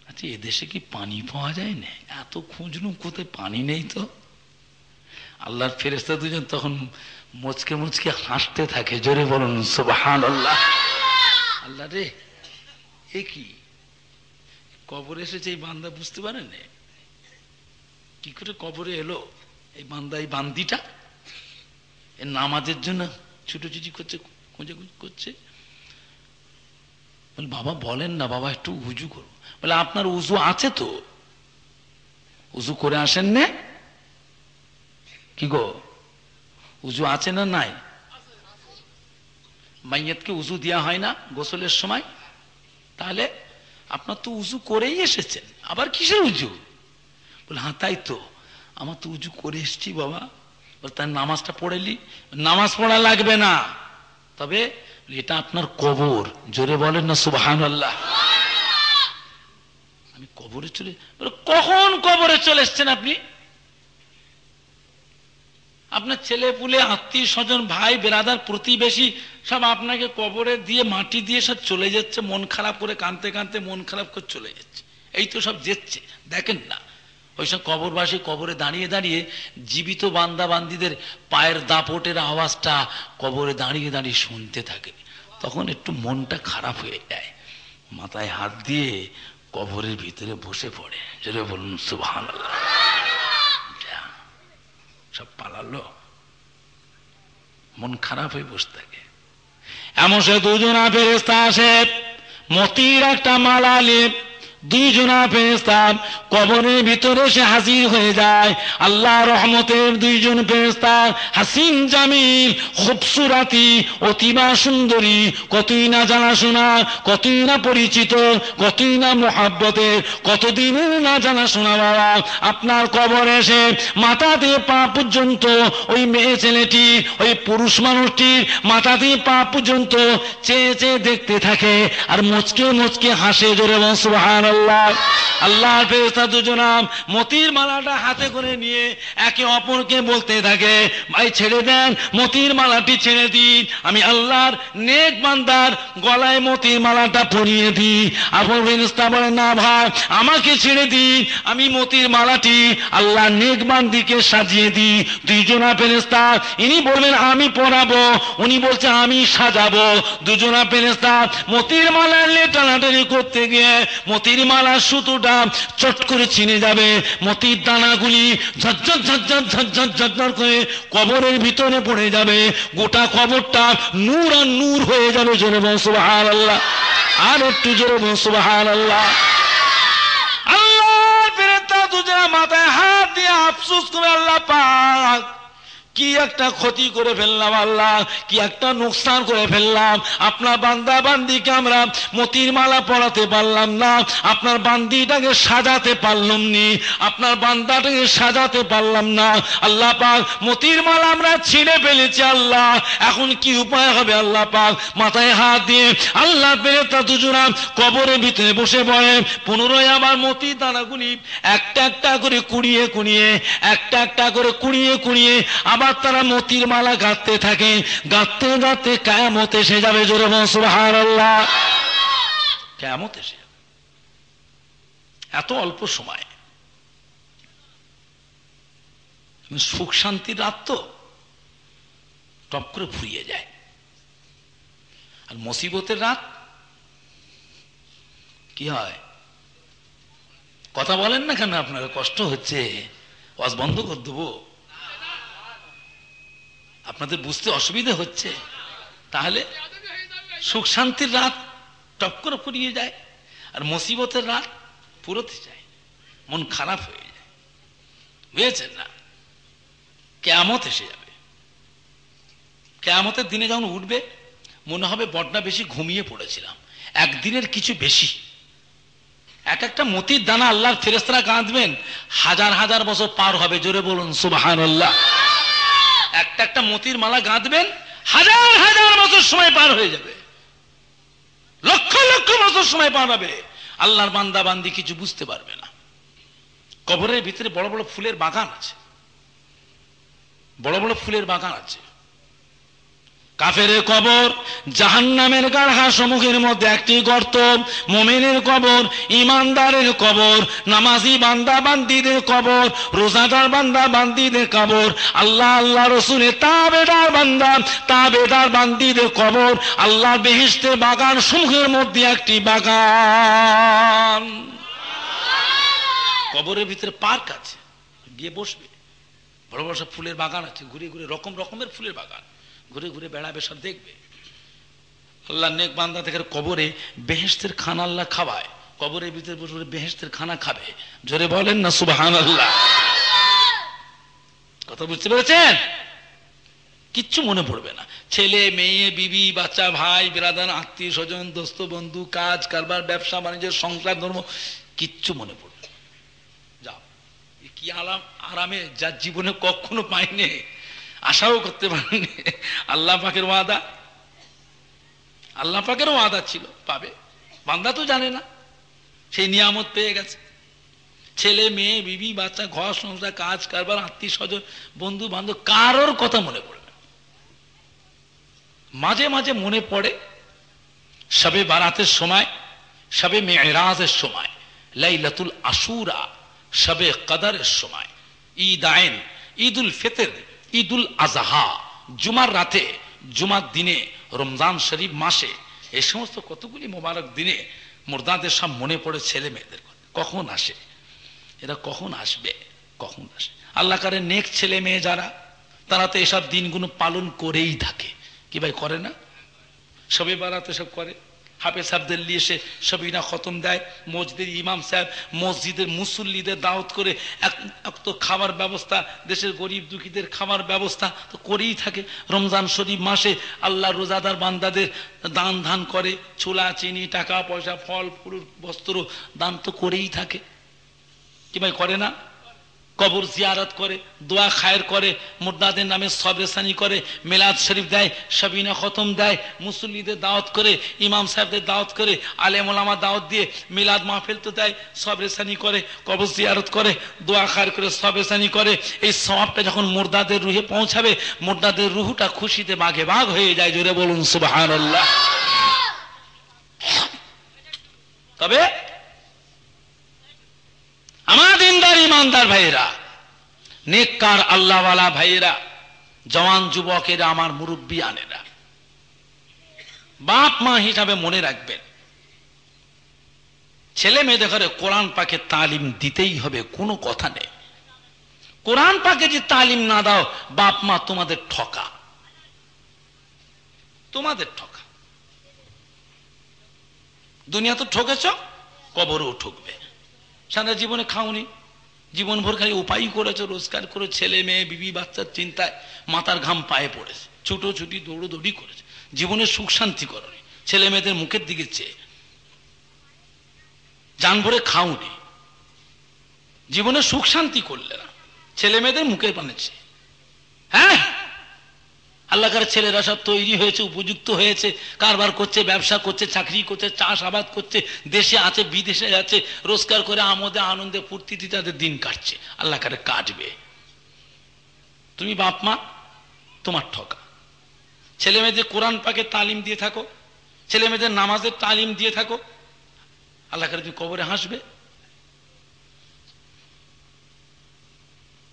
আচ্ছা এদেশে কি পানি পাওয়া যায় না? এত খুঁজলুম কোথায় পানি নেই তো। আল্লাহর ফেরেশতা দুজন তখন মুচকে মুচকে হাসতে থাকে। জোরে বলুন সুবহানাল্লাহ। আল্লাহ রে, এ কি কবরে এসেছে এই বান্দা, বুঝতে পারেন কি করে কবরে এলো এই বান্দা, এই বান্দিটা এর নামাজের জন্য ছুটোছুটি করছে, খোঁজাখুঁজি করছে। বলে বাবা বলেন না বাবা, একটু উজু করবো। বলে আপনার উজু আছে তো, উজু করে আসেন না? কি গো, উজু আছে না নাই? মাইয়াতকে উজু দেওয়া হয় না গোসলের সময়? তাহলে আপনার তো উজু করেই এসেছেন, আবার কিসের উজু? বলে হ্যাঁ তাই তো, আমার তো উজু করে এসেছি বাবা। তার নামাজটা পড়েলি? নামাজ পড়া লাগবে না, তবে এটা আপনার কবর। জোরে বলেন না সুবহানাল্লাহ। আমি কবরে চলে, বলে কখন কবরে চলে এসছেন আপনি? আপনার ছেলে পুলে আত্মীয় স্বজন ভাই বেরাদার প্রতিবেশী সব আপনাকে কবরে দিয়ে মাটি দিয়ে সব চলে যাচ্ছে, মন খারাপ করে কাঁদতে কাঁদতে মন খারাপ করে চলে যাচ্ছে। এই তো সব যেচ্ছে, দেখেন না? ওইসব কবরবাসী কবরে দাঁড়িয়ে দাঁড়িয়ে জীবিত বান্দা বান্দিদের পায়ের দাপটের আওয়াজটা কবরে দাঁড়িয়ে দাঁড়িয়ে শুনতে থাকে। তখন একটু মনটা খারাপ হয়ে যায়, মাথায় হাত দিয়ে কবরের ভিতরে বসে পড়ে। যেটা বলুন সুবহানাল্লাহ। সব পালালো, মন খারাপ হয়ে বসে থাকে। এমন সে দুজনা ফেরেশতা আসে, মতির একটা মালা নিয়ে দুইজনা ফেরেশতা কবরের ভিতরে সে হাজির হয়ে যায়। আল্লাহ রহমতের দুইজন ফেরেশতা, হাসিন জামিল খুবসুরাতি, অতিবা সুন্দরী, কতই না জানাশোনা, কতই না পরিচিত, কতই না মোহাব্বতের, কতদিনের না জানাশোনা। বাবা আপনার কবরে এসে মাথা দিয়ে পা পর্যন্ত ওই মেয়ে ছেলেটি, ওই পুরুষ মানুষটির মাথা দিয়ে পা পর্যন্ত চেয়ে চেয়ে দেখতে থাকে আর মুচকে মুচকে হাসে। জোরে বলুন সুবহানাল্লাহ। আল্লাহর ফেরেশতা দুজনা মতির মালাটা হাতে করে নিয়ে একে অপরকে বলতে থাকে, ভাই ছেড়ে দেন, মতির মালাটি ছেড়ে দিন, আমি আল্লাহর নেক বান্দার গলায় মতির মালাটা পরিয়ে দিই। আপন ফেরেশতা বলে, না ভাই আমাকে ছেড়ে দিন, আমি মতির মালাটি আল্লাহর নেক বান্দিকে সাজিয়ে দিই। দুইজনা ফেরেশতা, ইনি বলবেন আমি পরাবো, উনি বলছে আমি সাজাবো। দুজনা ফেরেশতা মতির মালা টানাটানি করতে গিয়ে মতির মালার সুতোটা চট করে ছিনে যাবে, মতির দানাগুলি ঝরঝর ঝরঝর ঝরঝর ঝরঝর করে কবরের ভিতরে পড়ে যাবে, গোটা কবরটা নূর আর নূর হয়ে যাবে। জোরে বলুন সুবহানাল্লাহ। আর একটু জোরে বলুন সুবহানাল্লাহ। আল্লাহর ফেরেশতা দুজনা মাথায় হাত দিয়ে আফসোস করে, আল্লাহ পাক কি একটা ক্ষতি করে ফেললাম, আল্লাহ কি একটা নোকসান করে ফেললাম। আপনার বান্দা বান্দিকে আমরা মতির মালা পরাতে পারলাম না, আপনার বান্দিটাকে সাজাতে পারলাম নি, আপনার বান্দাটাকে সাজাতে পারলাম না। আল্লাহ পাক মতির মালা আমরা ছিঁড়ে ফেলেছি, আল্লাহ এখন কি উপায় হবে? আল্লাহ পাক মাথায় হাত দিয়ে আল্লাহ ফেরেশতা দুজনা কবরের ভিতরে বসে পড়ে। পুনরায় আবার মতির দানাগুলি একটা একটা করে কুড়িয়ে কুড়িয়ে, একটা একটা করে কুড়িয়ে কুড়িয়ে আবার তারা মতির মালা গাঁথতে থাকে। গাঁথতে গাঁথতে কিয়ামত এসে যাবে। জোরে বলুন সুবহানাল্লাহ। কিয়ামত এসে যাবে, এত অল্প সময়। সুখ শান্তির রাত তো টপ করে ফুরিয়ে যায়। আর মুসিবতের রাত কি হয়? কথা বলেন না কেন? আপনারা কষ্ট হচ্ছে, ওয়াজ বন্ধ করে দেবো? আপনাদের বুঝতে অসুবিধা হচ্ছে? তাহলে সুখ শান্তির রাত টপ করে ফুরিয়ে যায়, আর মুসিবতের রাত পুরোতে যায়, মন খারাপ হয়ে যায়। বুঝেছেন না? কিয়ামত এসে যাবে। কিয়ামতের দিনে যখন উঠবে মনে হবে বড্ডা বেশি ঘুমিয়ে পড়েছিলাম, একদিনের কিছু বেশি। এক একটা মতির দানা আল্লাহর ফেরেশতারা গাঁথবেন, হাজার হাজার বছর পার হবে। জোরে বলুন সুবহানাল্লাহ। একটা একটা মতির মালা গাঁথবেন, হাজার হাজার বছর সময় পার হয়ে যাবে, লক্ষ লক্ষ বছর সময় পার হবে। আল্লাহর বান্দা বান্দি কিছু বুঝতে পারবে না। কবরের ভিতরে বড় বড় ফুলের বাগান আছে, বড় বড় ফুলের বাগান আছে। কাফেরের কবর জাহান্নামের গাড়হা সমূহের মধ্যে একটি গর্ত, মুমিনের কবর, ইমানদারের কবর, নামাজি বান্দা বান্দিদের কবর, রোজাদার বান্দা বান্দিদের কবর, আল্লাহ আল্লাহ রসুলের তাবেদার বান্দা তাবেদার বান্দিদের কবর। আল্লাহর বেহেশতের বাগান সমূহের মধ্যে একটি বাগান। কবরের ভিতরে পার্ক আছে, গিয়ে বসবে। বড় বড় সব ফুলের বাগান আছে, ঘুরে ঘুরে রকম রকমের ফুলের বাগান, ঘুরে ঘুরে বেড়াবে, সব দেখবে। আল্লাহ নেক বান্দা থেকে কবরে বেহেশতের খানা আল্লাহ খাওয়ায়, কবরের ভিতরে বসে বেহেশতের খানা খাবে। জোরে বলেন না সুবহানাল্লাহ। কথা বুঝতে পেরেছেন? কিচ্ছু মনে পড়বে না, ছেলে মেয়ে বিবি বাচ্চা ভাই বিরাদার আত্মীয় স্বজন দোস্ত বন্ধু কাজ কারবার ব্যবসা বাণিজ্য সংসার ধর্ম কিচ্ছু মনে পড়বে না। যাও, কি আরামে যার জীবনে কখনো পাইনি, আশাও করতে পারেনি। আল্লাহ পাকের ওয়াদা, আল্লাহ পাকের ওয়াদা ছিল পাবে, বান্দা তো জানে না, সেই নিয়ামত পেয়ে গেছে। ছেলে মেয়ে বিবি বাচ্চা ঘর সংসার কাজ কারবার আত্মীয় স্বজন বন্ধু বান্ধব কারোর কথা মনে পড়বে। মাঝে মাঝে মনে পড়ে শবে বারাতের সময়, শবে মেরাজের সময়, লাইলাতুল আশুরা, শবে কদরের সময়, ঈদ আইন, ঈদুল ফিতর, ঈদুল আজহা, জুমার রাতে, জুমার দিনে, রমজান শরীফ মাসে, এই সমস্ত কতগুলি মোবারক দিনে মুর্দাদের সব মনে পড়ে ছেলে মেয়েদের কথা। কখন আসে এরা, কখন আসবে, কখন আসে? আল্লাহ কারে নেক ছেলে মেয়ে যারা, তারা তো এসব দিনগুলো পালন করেই থাকে। কি ভাই করে না? শবে বারাতে সব করে, হাফেজ সাহেবদের নিয়ে এসে সবিনা খতম দেয়, মসজিদের ইমাম সাহেব মসজিদের মুসল্লিদের দাওয়াত করে এক তো খাবার ব্যবস্থা, দেশের গরিব দুঃখীদের খাবার ব্যবস্থা তো করেই থাকে। রমজান শরীফ মাসে আল্লাহ রোজাদার বান্দাদের দান ধান করে, ছোলা চিনি টাকা পয়সা ফল ফুল বস্ত্র দান তো করেই থাকে। কি ভাই করে না? কবর জিয়ারত করে, দোয়া খায়ের করে, মুর্দাদের নামে সবরেসানি করে, মিলাদ শরীফ দেয়, সাবিনা খতম দেয়, মুসল্লিদের দাওয়াত করে, ইমাম সাহেবদের দাওয়াত করে, আলেম ওলামা দাওয়াত দিয়ে মিলাদ মাহফিল তো দেয়, সবরেসানি করে, কবর জিয়ারত করে, দোয়া খায়ের করে, সবরেসানি করে। এই সওয়াবটা যখন মুর্দাদের রুহে পৌঁছাবে, মুর্দাদের রুহটা খুশিতে বাঘে বাঘ হয়ে যায়। জোরে বলুন সুবহানাল্লাহ। তবে আমার দিনদার ইমানদার ভাইয়েরা, নেককার আল্লাহওয়ালা ভাইয়েরা, জওয়ান যুবকেরা, আমার মুরব্বিয়ানেরা, বাপ মা হিসাবে মনে রাখবেন, ছেলে মেয়েদের ঘরে কোরআন পাকে তালিম দিতেই হবে, কোনো কথা নেই। কোরআন পাকে যে তালিম না দাও, বাপ মা তোমাদের ঠকা, তোমাদের ঠকা। দুনিয়া তো ঠকেছ, কবরও ঠকবে। সারা জীবনে খাওনি, জীবন ভর খালি উপায় করেছে, রোজগার করে, ছেলে মেয়ে বিবি বাচ্চার চিন্তায় মাথার ঘাম পায়ে পড়েছে, ছুটোছুটি দৌড়োদৌড়ি করেছে, জীবনের সুখ শান্তি করনি, ছেলে মেয়েদের মুখের দিকে চেয়ে জান ভরে খাওনি, জীবনে সুখ শান্তি করলে না, ছেলে মেয়েদের মুখের পানে চেয়ে। হ্যাঁ, আল্লাহ কার ছেলেরা সব তৈরি হয়েছে, উপযুক্ত হয়েছে, কারবার করছে, ব্যবসা করছে, চাকরি করছে, চাষাবাদ করছে, দেশে আছে বিদেশে আছে, রোজগার করে আমোদে আনন্দে ফুর্তিতে তাদের দিন কাটছে। আল্লাহ কারে কাটবে। তুমি বাপ মা তোমার ঠকা। ছেলে মেয়েদের কোরআন পাকে তালিম দিয়ে থাকো, ছেলে মেয়েদের নামাজের তালিম দিয়ে থাকো, আল্লাহ কারে তুমি কবরে হাসবে।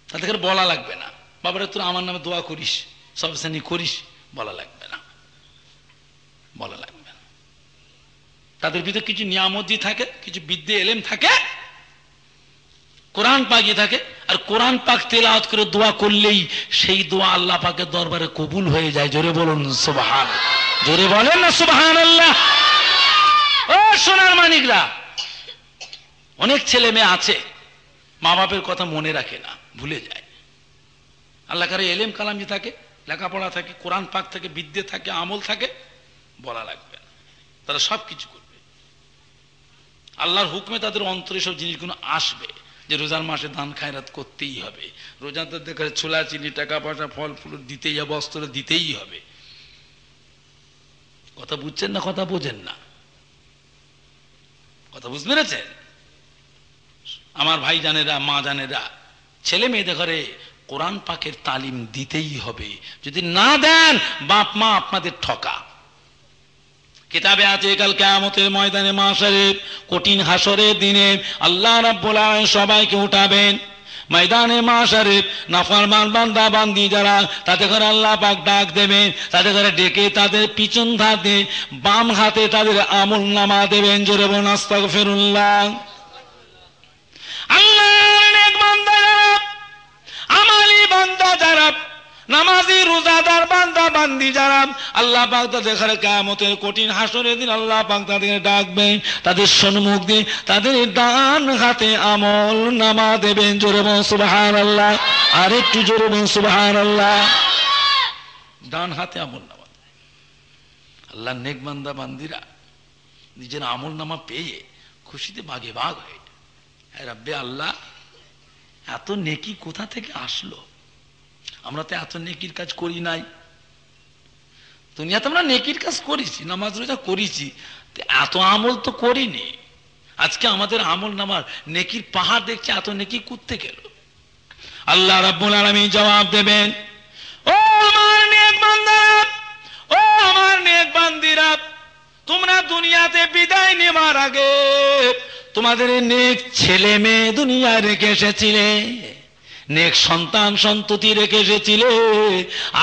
তাদেরকে বলা লাগবে না, বাবারা তোরা আমার নামে দোয়া করিস, সব শ্রেণী করিস, বলা লাগবে না, বলা লাগবে না। তাদের ভিতরে কিছু নিয়ামতি থাকে, কিছু বিদ্যে এলেম থাকে, কোরআন পাকে থাকে, আর কোরআন পাক তেলাওয়াত করে দোয়া করলেই সেই দোয়া আল্লাহ পাকের দরবারে কবুল হয়ে যায়। জোরে বলুন সুবহান, জোরে বলেন না সুবহানাল্লাহ। ও সোনার মানিকরা, অনেক ছেলে মেয়ে আছে মা বাপের কথা মনে রাখে না, ভুলে যায়। আল্লাহ কারে এলেম কালাম যে থাকে, লেখাপড়া থাকে, কোরআন পাক থাকে, বিদ্যে থাকে, আমল থাকে, বলা লাগবে না, তারা সব কিছু করবে। আল্লাহর হুকমে তাদের অন্তরে সব জিনিসগুলো আসবে, যে রোজার মাসে দান খায়রাত করতেই হবে, রোজাদারদের কাছে ছোলা চিনি টাকা পয়সা ফল ফুল দিতেই হবে, বস্ত্র দিতেই হবে। কথা বুঝছেন না? কথা বোঝেন না? কথা বুঝতে পেরেছেন? আমার ভাই জানেরা, মা জানেরা, ছেলে মেয়েদের ঘরে কোরআন পাকের তালিম দিতেই হবে। যদি না দেন, বাপ মা আপনাদের ঠকা। কিতাবে আছে কাল কিয়ামতের ময়দানে মাশারে কঠিন হাসরের দিনে আল্লাহ রাব্বুল আলামিন সবাইকে উঠাবেন। ময়দানে মাশারে নাফরমান বান্দা বান্দি যারা, তাদের ঘরে আল্লাহ পাক ডাক দেবেন, তাদের ঘরে ডেকে তাদের পিছন হাতে বাম হাতে তাদের আমল নামা দেবেন। জোরে বলুন আস্তাগফিরুল্লাহ। আল্লাহর নেক বান্দা যারা, আমালি বান্দা যারা, নামাজি রোজাদার বান্দা বান্দি যারা, আল্লাহ পাক তাদের ঘরে কিয়ামতের কঠিন হাসরের দিন আল্লাহ পাক তাদেরকে ডাকবেন, তাদের সম্মুখ দিয়ে তাদের ডান হাতে আমল নামা দেবেন। জোরে বলুন সুবহানাল্লাহ। আর একটু জোরে বলুন সুবহানাল্লাহ। ডান হাতে আমল নামা। আল্লাহর নেক বান্দা বান্দিরা নিজের আমল নামা পেয়ে খুশিতে বাগে বাগ হয়ে, হ্যাঁ রাব্বে আল্লাহ, এত নেকি কোথা থেকে আসলো? আমরা তো এত নেকির কাজ করি নাই। দুনিয়াতে আমরা নেকির কাজ করেছি, নামাজ রোজা করেছি, এত আমল তো করিনি। আজকে আমাদের আমল নামার নেকির পাহাড় দেখছে, এত নেকি করতে গেল। আল্লাহ রাব্বুল আলামিন জবাব দেবেন, ও আমার নেক বান্দারা, ও আমার নেক বান্দিরা, তোমরা দুনিয়াতে বিদায় নেবার আগে তোমাদের নেক ছেলে মেয়ে দুনিয়ায় রেখে এসেছিলে, নেক সন্তান সন্ততি রেখে এসেছিলে।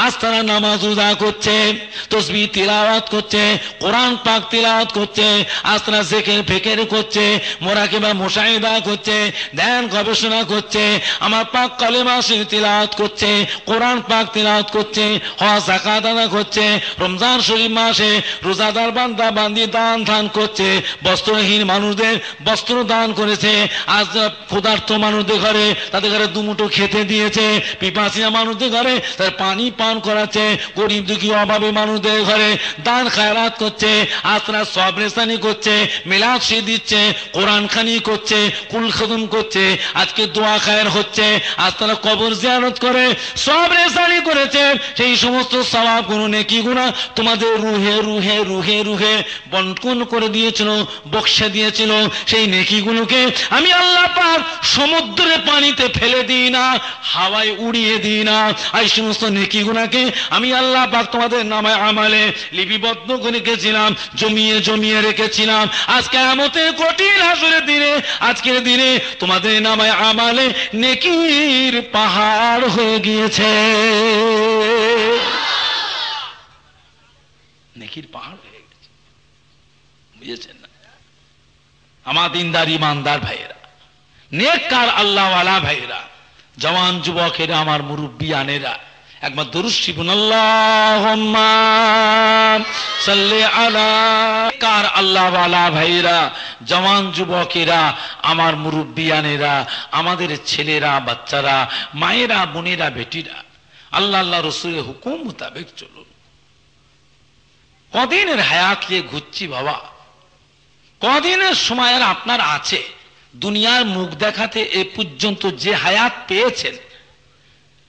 আজ তারা নামাজ রোজা করছে, তাসবিহ তিলাওয়াত করছে, কোরআন পাক তিলাওয়াত করছে, আজ তারা জিকির ফিকির করছে, মুরাকাবা মুশাহিদা করছে, ধ্যান গবেষণা করছে, আমার পাক কালেমা শরীফ তিলাওয়াত করছে, কোরআন পাক তিলাওয়াত করছে, হজ যাকাত আদা করছে, রমজান শরীফ মাসে রোজাদার বান্দা বান্দি দান ধান করছে, বস্ত্রহীন মানুষদের বস্ত্র দান করেছে, আজ ক্ষুধার্ত মানুষদের ঘরে তাদের ঘরে দুমুঠো খেতে দিয়েছে, পিপাসিয়া মানুষদের ঘরে তার পানি পান করাচ্ছে, গরিব দুঃখী অভাবী মানুষদের ঘরে দান খায়রাত করছে, আজরা সবরেসানি করছে, মিলাদ শি দিচ্ছে, কোরআন খানি করছে, কুল খতম করছে, আজকে দোয়া খায়ের হচ্ছে, আজ তারা কবর জিয়ারত করে সবরেসানি করেছে। সেই সমস্ত সওয়াব গুণ নেকি গুনাহ তোমাদের রুহে রুহে রুহে রুহে বন্টন করে দিয়েছিল, বক্সে দিয়েছিল। সেই নেকিগুলোকে আমি আল্লাহ পাক সমুদ্রের পানিতে ফেলে দিই না, হাওয়ায় উড়িয়ে দিই না। এই সমস্ত নেকি গুনাহকে আমি আল্লাহ পাক তোমাদের নামে আমালে লিপিবদ্ধ করে রেখেছিলাম, জমিয়ে জমিয়ে রেখেছিলাম। আজ কিয়ামতের কঠিন হাসরের দিনে, আজকের দিনে তোমাদের নামে আমালে নেকির পাহাড় হয়ে গিয়েছে, নেকির পাহাড় হয়ে গেছে। বুঝেছেন না আমার দিনদার ইমানদার ভাইয়েরা, নেককার আল্লাহওয়ালা ভাইয়েরা, জওয়ান যুবকেরা, আমার মুরব্বিয়ানেরা, একবার দরুদ শিখুন, আল্লাহুম্মা সাল্লি আলা। কার আল্লাহওয়ালা ভাইয়েরা, জওয়ান যুবকেরা, আমার মুরব্বিয়ানেরা, আমাদের ছেলেরা, বাচ্চারা, মায়েরা, বোনেরা, বেটিরা, আল্লাহ আল্লাহ রাসূলের হুকুম মোতাবেক চলুন। কদিনের হায়াত নিয়ে ঘুরছি বাবা, কদিনের সময় আর আপনার আছে দুনিয়ার মুখ দেখাতে এ পর্যন্ত যে হায়াত পেয়েছেন,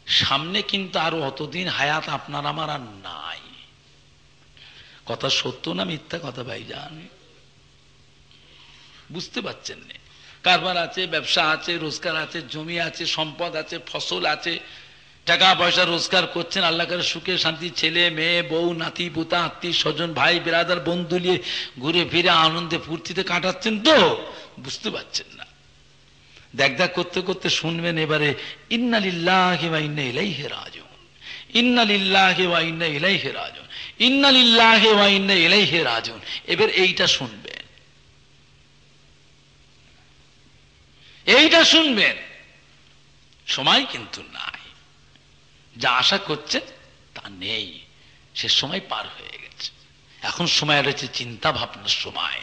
সামনে কিন্তু আরো অতদিন হায়াত আপনার আমার আর নাই। কথা সত্য না মিথ্যা কথা ভাইজান? বুঝতে পারছেন না? কারবার আছে, ব্যবসা আছে, রোজগার আছে, জমি আছে, সম্পদ আছে, ফসল আছে, টাকা পয়সা রোজগার করছেন, আল্লাহ করে সুখে শান্তি ছেলে মেয়ে বউ নাতি পুতা আত্মীয় স্বজন ভাই বিরাদার বন্ধু নিয়ে ঘুরে ফিরে আনন্দে ফুর্তিতে কাটাচ্ছেন তো? বুঝতে পারছেন না। দেখ দেখ করতে করতে শুনবেন এবারে ইন্না লিল্লাহি ওয়া ইন্না ইলাইহি রাজিউন, ইন্না লিল্লাহি ওয়া ইন্না ইলাইহি রাজিউন, ইন্না লিল্লাহি ওয়া ইন্না ইলাইহি রাজিউন। এবার এইটা শুনবেন, এইটা শুনবেন। সময় কিন্তু নাই, যা আশা করছেন তা নেই, সে সময় পার হয়ে গেছে। এখন সময় রয়েছে চিন্তা ভাবনার সময়,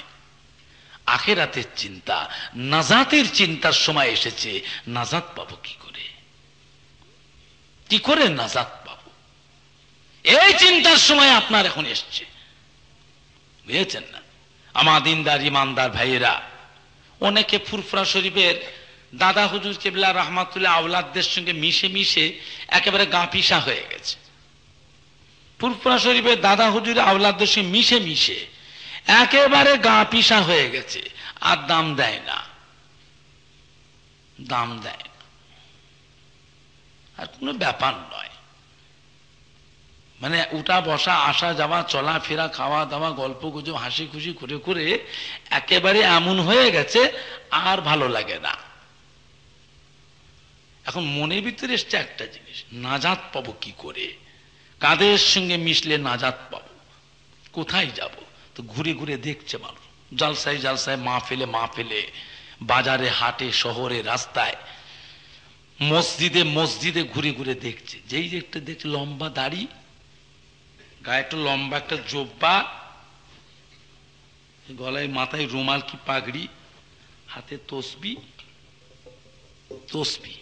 আখিরাতের চিন্তা, নাজাতের চিন্তার সময় এসেছে। নাজাত পাবো কি করে, কি করে নাজাত পাবো, এই চিন্তার সময় আপনার এখন এসছে। বুঝেছেন না আমার দিনদার ইমানদার ভাইয়েরা? অনেকে ফুরফুরা শরীফের দাদা হুজুর কেবলা রহমাতুল্লাহ আওলাদদের সঙ্গে মিশে মিশে একেবারে গা পিসা হয়ে গেছে। ফুরফুরা শরীফের দাদা হুজুর আওলাদদের সঙ্গে মিশে মিশে একেবারে গা পিসা হয়ে গেছে, আর দাম দেয় না, দাম দেয় না। আর কোনো ব্যাপার নয়, মানে উঠা বসা আসা যাওয়া চলা ফেরা খাওয়া দাওয়া গল্প গুজব হাসি খুশি করে করে একেবারে এমন হয়ে গেছে আর ভালো লাগে না। এখন মনের ভিতরে এসছে একটা জিনিস, নাজাত পাবো কি করে, কাদের সঙ্গে মিশলে নাজাত পাবো, কোথায় যাব? তো ঘুরে ঘুরে দেখছে মানুষ, জালসায় জালসায় মাহফিলে মাহফিলে, বাজারে হাটে শহরে রাস্তায় মসজিদে মসজিদে ঘুরে ঘুরে দেখছে। যেই একটা দেখছে লম্বা দাড়ি, গায়ে একটা লম্বা একটা জোব্বা, গলায় মাথায় রুমাল কি পাগড়ি, হাতে তসবি, তসবি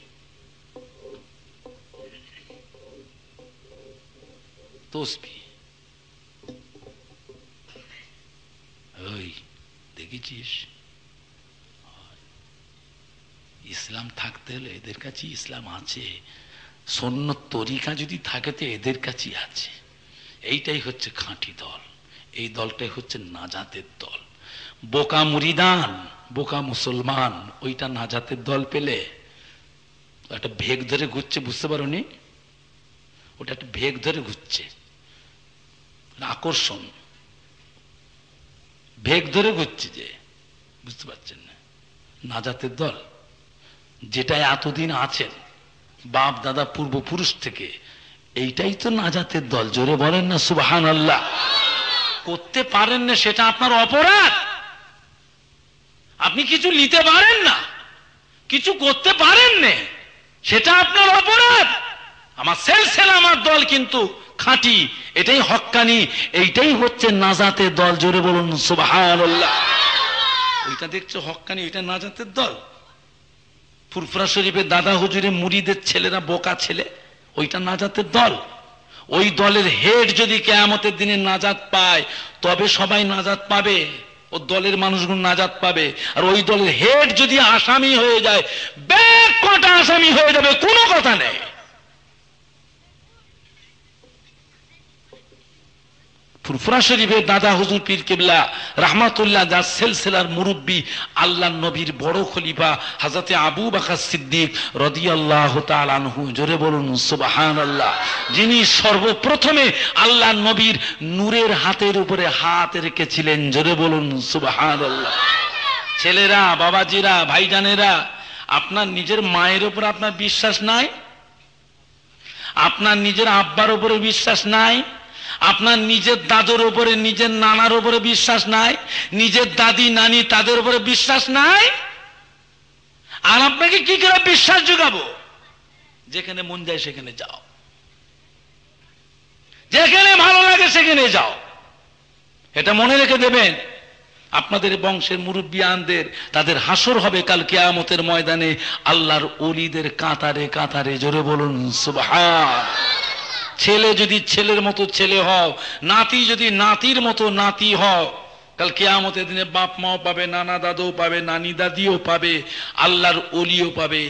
তসবি। ওই দেখেছিস, ইসলাম থাকতে হলে এদের কাছে ইসলাম আছে, সুন্নত তরিকা যদি থাকে তো এদের কাছে আছে। এইটাই হচ্ছে খাঁটি দল, এই দলটাই হচ্ছে নাজাতের দল। বোকা মুরিদান, বোকা মুসলমান, ওইটা নাজাতের দল পেলে একটা ভেগ ধরে ঘুরছে, বুঝতে পারোনি? ওটা একটা ভেগ ধরে ঘুরছে, আকর্ষণ, ভেগ ধরে ঘুরছে, যে বুঝতে পারছেন না? নাজাতের দল যেটা এতদিন আছেন বাপ দাদা পূর্বপুরুষ থেকে, এইটাই তো নাজাতের দল। জোরে বলেন না সুবহানাল্লাহ। করতে পারেন না সেটা আপনার অপরাধ। আপনি কিছু নিতে পারেন না, কিছু করতে পারেন না, সেটা আপনার অপরাধ। আমার সেলসেলা, আমার দল কিন্তু খাঁটি, এটাই হক্কানি, এইটাই হচ্ছে নাজাতের দল। জোরে বলুন সুবহানাল্লাহ। ওইটা দেখছো হক্কানি, ওইটা নাজাতের দল। ফুরফুরা শরীফের দাদা হুজুরের মুরিদের ছেলেরা বোকা ছেলে, ওইটা নাজাতের দল। ওই দলের হেড যদি কিয়ামতের দিনে নাজাত পায়, তবে সবাই নাজাত পাবে, ও দলের মানুষগুলো নাজাত পাবে। আর ওই দলের হেড যদি আসামি হয়ে যায়, ব্যাগ কটা আসামি হয়ে যাবে, কোনো কথা নেই। ফুরফুরা শরীফের দাদা হুজুর পীর কেবলা রাহমাতুল্লাহ, যার সিলসিলার মুরব্বী আল্লাহর নবীর বড় খলিফা হযরতে আবু বকর সিদ্দিক রাদিয়াল্লাহু তাআলা আনহু, জোরে বলুন সুবহানাল্লাহ, যিনি সর্বপ্রথমে আল্লাহর নবীর নূরের হাতের উপরে হাত রেখেছিলেন। জোরে বলুন সুবহানাল্লাহ। ছেলেরা, বাবাজিরা, ভাইজানেরা, আপনার নিজের মায়ের উপর আপনার বিশ্বাস নাই? আপনার নিজের আব্বার উপরে বিশ্বাস নাই? আপনার নিজের দাদুর উপরে, নিজের নানার উপরে বিশ্বাস নাই? নিজের দাদি নানি তাদের উপরে বিশ্বাস নাই? আর আপনাকে কি করে বিশ্বাস যোগাবো? যেখানে মন যায় সেখানে যাও, যেখানে ভালো লাগে সেখানে যাও। এটা মনে রেখে দেবেন। আপনাদের বংশের মুরব্বিয়ানদের, তাদের হাসর হবে কাল কিয়ামতের ময়দানে আল্লাহর ওলিদের কাতারে কাতারে। জোরে বলুন সুবহান। ছেলে যদি ছেলের মতো ছেলে হও, নাতি যদি নাতির মতো নাতি হও, কাল কিয়ামতের দিনে বাপ মাও পাবে, নানা দাদুও পাবে, নানি দাদিও পাবে, আল্লাহর ওলিও পাবে।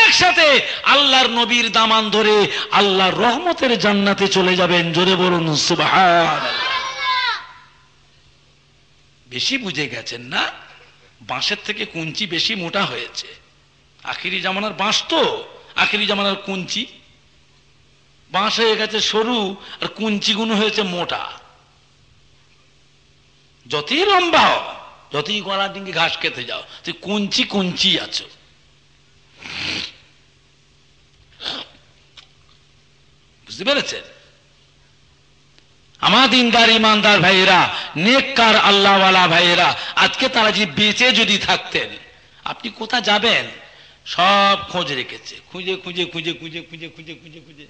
একসাথে আল্লাহর নবীর দামান ধরে আল্লাহর রহমতের জান্নাতে চলে যাবেন। জোরে বলুন সুবহান। বেশি বুঝে গেছেন না? বাঁশের থেকে কুঞ্চি বেশি মোটা হয়েছে। আখিরি জামানার বাঁশ তো, আখিরি জামানার কুঞ্চি। বাঁশ হয়ে গেছে সরু, আর কুঞ্চিগুলো হয়েছে মোটা। যতই লম্বা হও, যতই গলা ডিঙ্গি ঘাস খেতে যাও, তুই কুঞ্চি কুঞ্চি আছো। বুঝতে পেরেছেন? আমার দিনদার ইমানদার ভাইয়েরা, নেককার আল্লাহওয়ালা ভাইয়েরা, আজকে তারা যদি বেঁচে যদি থাকতেন, আপনি কোথা যাবেন সব খোঁজ রেখেছে, খুঁজে খুঁজে খুঁজে খুঁজে খুঁজে খুঁজে খুঁজে খুঁজে।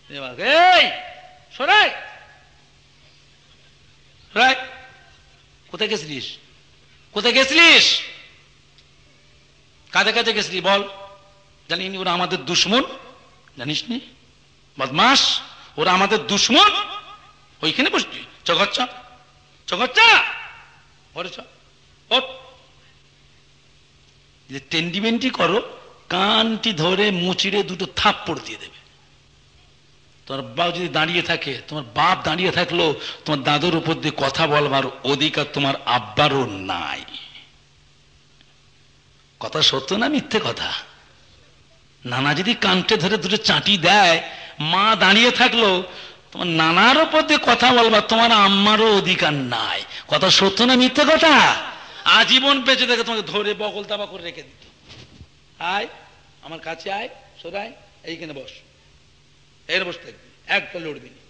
এই সরাই সরাই, কোথায় গেছিলিস? কোথায় গেছিলিস? কাদের কাছে গেছিলি বল? জানিনি ওরা আমাদের দুশ্মন, জানিস নি? বদমাস, ওরা আমাদের দুশ্মন। ওইখানে বসছি, চগচ্চা চগচ্চা ঘরে চ। যে টেন্ডিমেন্টি করো, কানটি ধরে মুচিড়ে দুটো থাপ্পড় দিয়ে দেবে। তোমার বাপ যদি দাঁড়িয়ে থাকে, তোমার বাপ দাঁড়িয়ে থাকলো, তোমার দাদুর উপর দিয়ে কথা বলবার অধিকার তোমার আব্বারও নাই। কথা সত্য না মিথ্যে কথা? নানা যদি কানটে ধরে দুটো চাটি দেয়, মা দাঁড়িয়ে থাকলো, তোমার নানার উপর দিয়ে কথা বলবার তোমার আম্মারও অধিকার নাই। কথা সত্য না মিথ্যে কথা? আজীবন বেঁচে থেকে তোমাকে ধরে বগল দাবা করে রেখে দিত। আয় আমার কাছে আয়, সরাই, এইখানে বস, এর বসে থাকবি, একটা লড়বি না।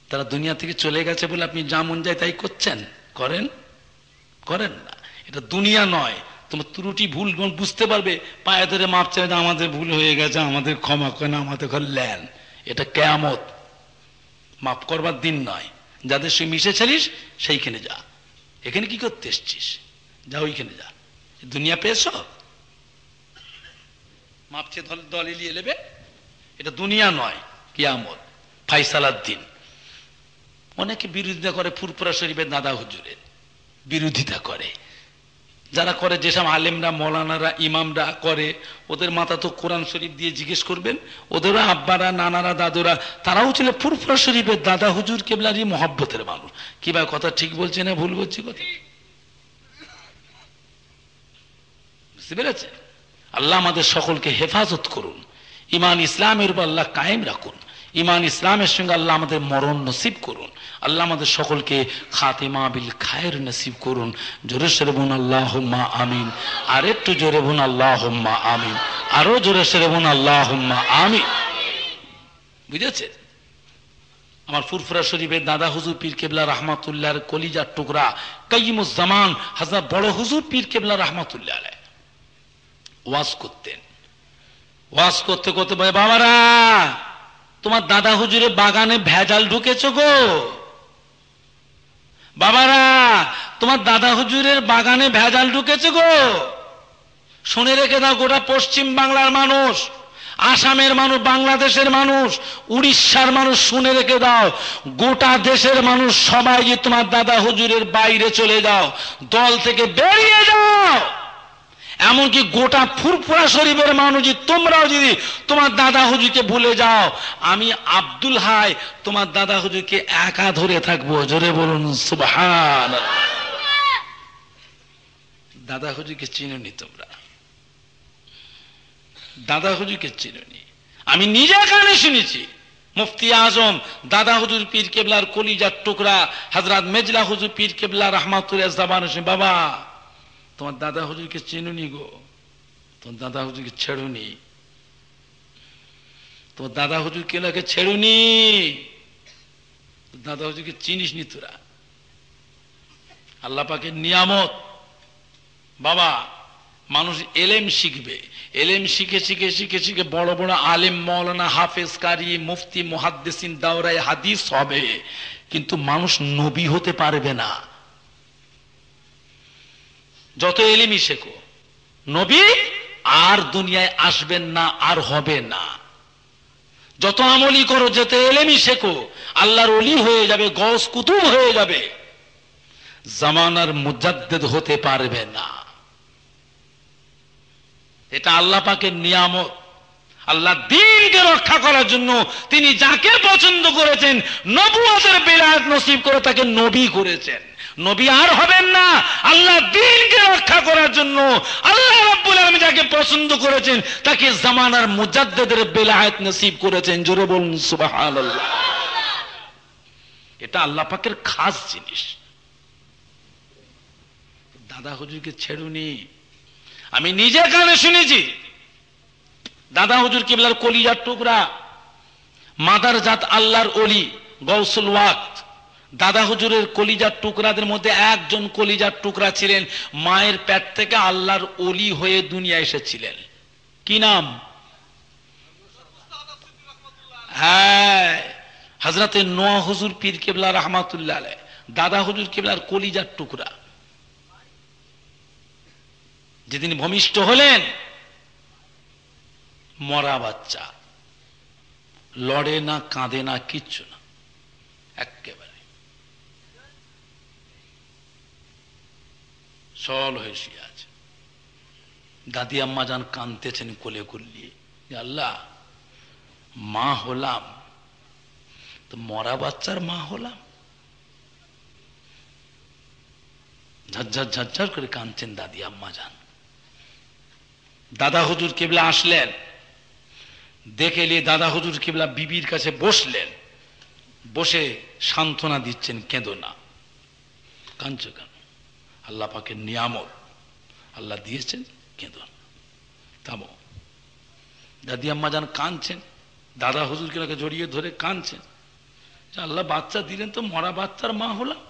তারা দুনিয়া থেকে চলে গেছে বলে আপনি যা মন যায় তাই করছেন? করেন? করেন না। এটা দুনিয়া নয়। তোমার ত্রুটি ভুল বুঝতে পারবে, পায়ে ধরে মাপ চাইবে, আমাদের ভুল হয়ে গেছে, আমাদের ক্ষমা করেন, আমাদের ঘর লেন। এটা কিয়ামত, মাপ করবার দিন নয়। যাদের সঙ্গে মিশেছিলিস সেইখানে যা। এখানে কি করতে এসছিস? যা ওইখানে যা। দুনিয়া পেয়েছ, মাপছে দলে নিয়ে নেবে। এটা দুনিয়া নয়, কিয়ামত, ফাইসালার দিন। অনেকে বিরোধিতা করে ফুরফুরা শরীফের দাদা হুজুরের, বিরোধিতা করে। যারা করে, যেসব আলেমরা মৌলানারা ইমামরা করে, ওদের মাথা তো কোরআন শরীফ দিয়ে জিজ্ঞেস করবেন। ওদেরও আব্বারা নানারা দাদুরা তারাও ছিল ফুরফুরা শরীফের দাদা হুজুর কেবলারই মহব্বতের মানুষ। কি ভাই কথা ঠিক বলছে না ভুল বলছি কথা? বুঝতে পেরেছে? আল্লাহ আমাদের সকলকে হেফাজত করুন, ইমান ইসলামের উপর আল্লাহ কায়েম রাখুন, ইমান ইসলামের সঙ্গে আল্লাহ আমাদের মরণ নসিব করুন, আল্লাহ আমাদের সকলকে খাতিমা বিল খায়ের নসিব করুন। জোরে সরে বলুন আল্লাহুম্মা আমিন। আর একটু জোরে বলুন আল্লাহুম্মা আমিন। আরো জোরে সরে বলুন আল্লাহুম্মা আমিন। বুঝেছে? আমার ফুরফুরা শরীফের দাদা হুজুর পীর কেবলা রহমাতুল্লাহর কলিজার টুকরা কাইয়িমুজ্জামান হযরত বড় হুজুর পীর কেবলা রহমাতুল্লাহ আলাইহি ওয়াজ করতেন। ওয়াজ করতে করতে বলে, বাবারা তোমার দাদা হুজুরের বাগানে ভেজাল ঢুকেছো গো, বাবারা তোমার দাদা হুজুরের বাগানে ভেজাল ঢুকেছে গো। শুনে রেখে দাও, গোটা পশ্চিম বাংলার মানুষ, আসামের মানুষ, বাংলাদেশের মানুষ, উড়িষ্যার মানুষ, শুনে রেখে দাও, গোটা দেশের মানুষ সবাই যে তোমার দাদা হুজুরের বাইরে চলে যাও, দল থেকে বেরিয়ে যাও। এমনকি গোটা ফুরফুরা শরীফের মানুষ, তোমরাও যদি তোমার দাদা হুজুরকে ভুলে যাও, আমি আব্দুল হাই তোমার দাদা হুজুরকে একা ধরে থাকবো। জোরে বলুন সুবহানাল্লাহ। দাদা হুজুরকে চিনোনি তোমরা? দাদা হুজুরকে চিনোনি? আমি নিজে কানে শুনেছি মুফতি আজম দাদা হুজুর পীর কেবলার কলিজার টুকরা হযরত মেজলা হুজুর পীর কেবলা রহমাতুল্লাহ জবান শুনে, বাবা তোমার দাদা হুজুরকে চিনুনি গো, তোমার দাদা হুজুরকে ছেড়ুনি, তোমার দাদা হুজুর কেনাকে ছেড়ুনি, দাদা হুজুরকে চিনিস নি তোরা? আল্লাহ পাকের নিয়ামত। বাবা মানুষ এলেম শিখবে, এলেম শিখে শিখে শিখে শিখে বড় বড় আলেম মাওলানা হাফেজ কারি মুফতি মুহাদ্দিসিন দাওরায়ে হাদিস হবে, কিন্তু মানুষ নবী হতে পারবে না। যত এলিমই শেখো, নবী আর দুনিয়ায় আসবেন না, আর হবে না। যত আমলি করো, যত এলিমই শেখো, আল্লাহর ওলি হয়ে যাবে, গৌস কুতুব হয়ে যাবে, জামানার মুজাদ্দিদ হতে পারবে না। এটা আল্লাহ পাকের নিয়ামত। আল্লাহ দ্বীনকে রক্ষা করার জন্য তিনি যাকে পছন্দ করেছেন, নবুয়তের বেলায়েত নসিব করে তাকে নবী করেছেন। নবী আর হবেন না। আল্লাহ দ্বীনকে রক্ষা করার জন্য আল্লাহ রাব্বুল আলামিন যাকে পছন্দ করেছেন তাকে জামানার মুজাদ্দিদের বেলায়েত নসিব করেছেন। জোরে বলুন সুবহানাল্লাহ। এটা আল্লাহ পাকের খাস জিনিস। দাদা হুজুরকে ছেড়ুনি। আমি নিজে কানে শুনেছি দাদা হুজুর কিবলার কলিজার টুকরা মাদার জাত আল্লাহর ওলি গৌসুল ওয়াক্ত দাদা হুজুরের কলিজার টুকরাদের মধ্যে একজন কলিজার টুকরা ছিলেন, মায়ের পেট থেকে আল্লাহর ওলি হয়ে দুনিয়া এসেছিলেন। কি নাম? হ্যাঁ, হযরতে নোয়া হুজুর পীর কেবলা রহমাতুল্লাহ আলাইহি দাদা হুজুর কেবলার কলিজার টুকরা। যেদিন ভূমিষ্ঠ হলেন, মরা বাচ্চা, লড়ে না, কাঁদে না, কিচ্ছু না, একেবারে সল হয়ে শুয়ে আছে। দাদি আম্মা যান কাঁদতেছেন কোলে কুল্লি, আল্লাহ মা হলাম তো মরা বাচ্চার মা হলাম। ঝরঝর ঝরঝর করে কাঁদছেন দাদি আম্মা যান। দাদা হুজুর কিবলা আসলেন, দেখে নিয়ে দাদা হুজুর কিবলা বিবির কাছে বসলেন, বসে সান্ত্বনা দিচ্ছেন, কেঁদো না, কাঁদছো কেন? আল্লাহ পাকের নিয়ামত, আল্লাহ দিয়েছেন, কেঁদো না, থামো। দাদি আম্মা যান কাঁদছেন, দাদা হুজুর কিনাকে জড়িয়ে ধরে কাঁদছেন, আল্লাহ বাচ্চা দিলেন তো মরা বাচ্চার মা হলাম।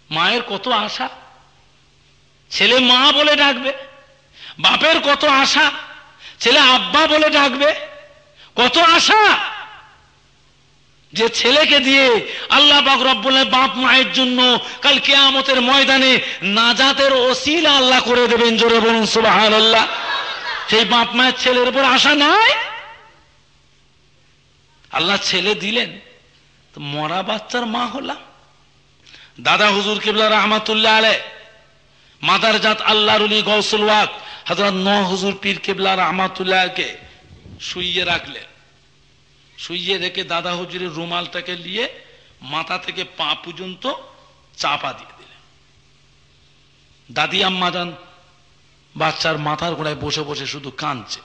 মায়ের কত আশা, ছেলে মা বলে ডাকবে, বাপের কত আশা, ছেলে আব্বা বলে ডাকবে, কত আশা যে ছেলেকে দিয়ে আল্লাহ পাক রব্বুল আলামিন বাপ মায়ের জন্য কাল কিয়ামতের ময়দানে নাজাতের ওসিলা আল্লাহ করে দেবেন। জোরে বলুন সুবহানাল্লাহ। সেই বাপ মায়ের ছেলের উপর আশা নাই? আল্লাহ ছেলে দিলেন তো মরা বাচ্চার মা হলাম। দাদা হুজুর কিবলা রহমাতুল্লাহ আলাইহি মাদারজাত আল্লাহর ওলি গৌসুল ওয়াক হযরত নূহ হুজুর পীর কেবলা রাহমাতুল্লাহকে শুইয়ে রাখলেন। শুইয়ে রেখে দাদা হুজুরের রুমালটাকে নিয়ে মাথা থেকে পা পর্যন্ত চাপা দিয়ে দিলেন। দাদি আম্মা জান বাচ্চার মাথার গোড়ায় বসে বসে শুধু কাঁদছে।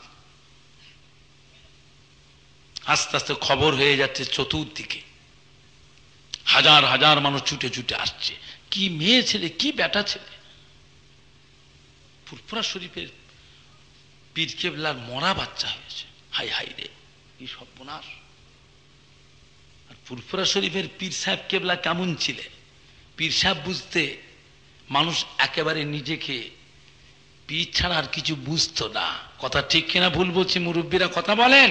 আস্তে আস্তে খবর হয়ে যাচ্ছে চতুর্দিকে, হাজার হাজার মানুষ ছুটে ছুটে আসছে। কি মেয়ে ছেলে, কি বেটা ছেলে! ফুরফুরা শরীফের পীর কেবলার মরা বাচ্চা হয়েছে। হাই হাই রে, কি সর্বনাশ! আর ফুরফুরা শরীফের পীর সাহেব কেবলা কেমন ছিলেন? পীর সাহেব বুঝতে মানুষ একেবারে নিজেকে পীর ছাড়া আর কিছু বুঝতো না। কথা ঠিক কিনা ভুল বলছি? মুরব্বীরা কথা বলেন।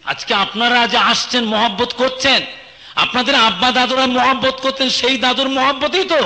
আজকে আপনারা যে আসছেন, মহব্বত করছেন, আপনাদের আব্বা দাদুরা মহব্বত করতেন, সেই দাদুর মহব্বতই তো।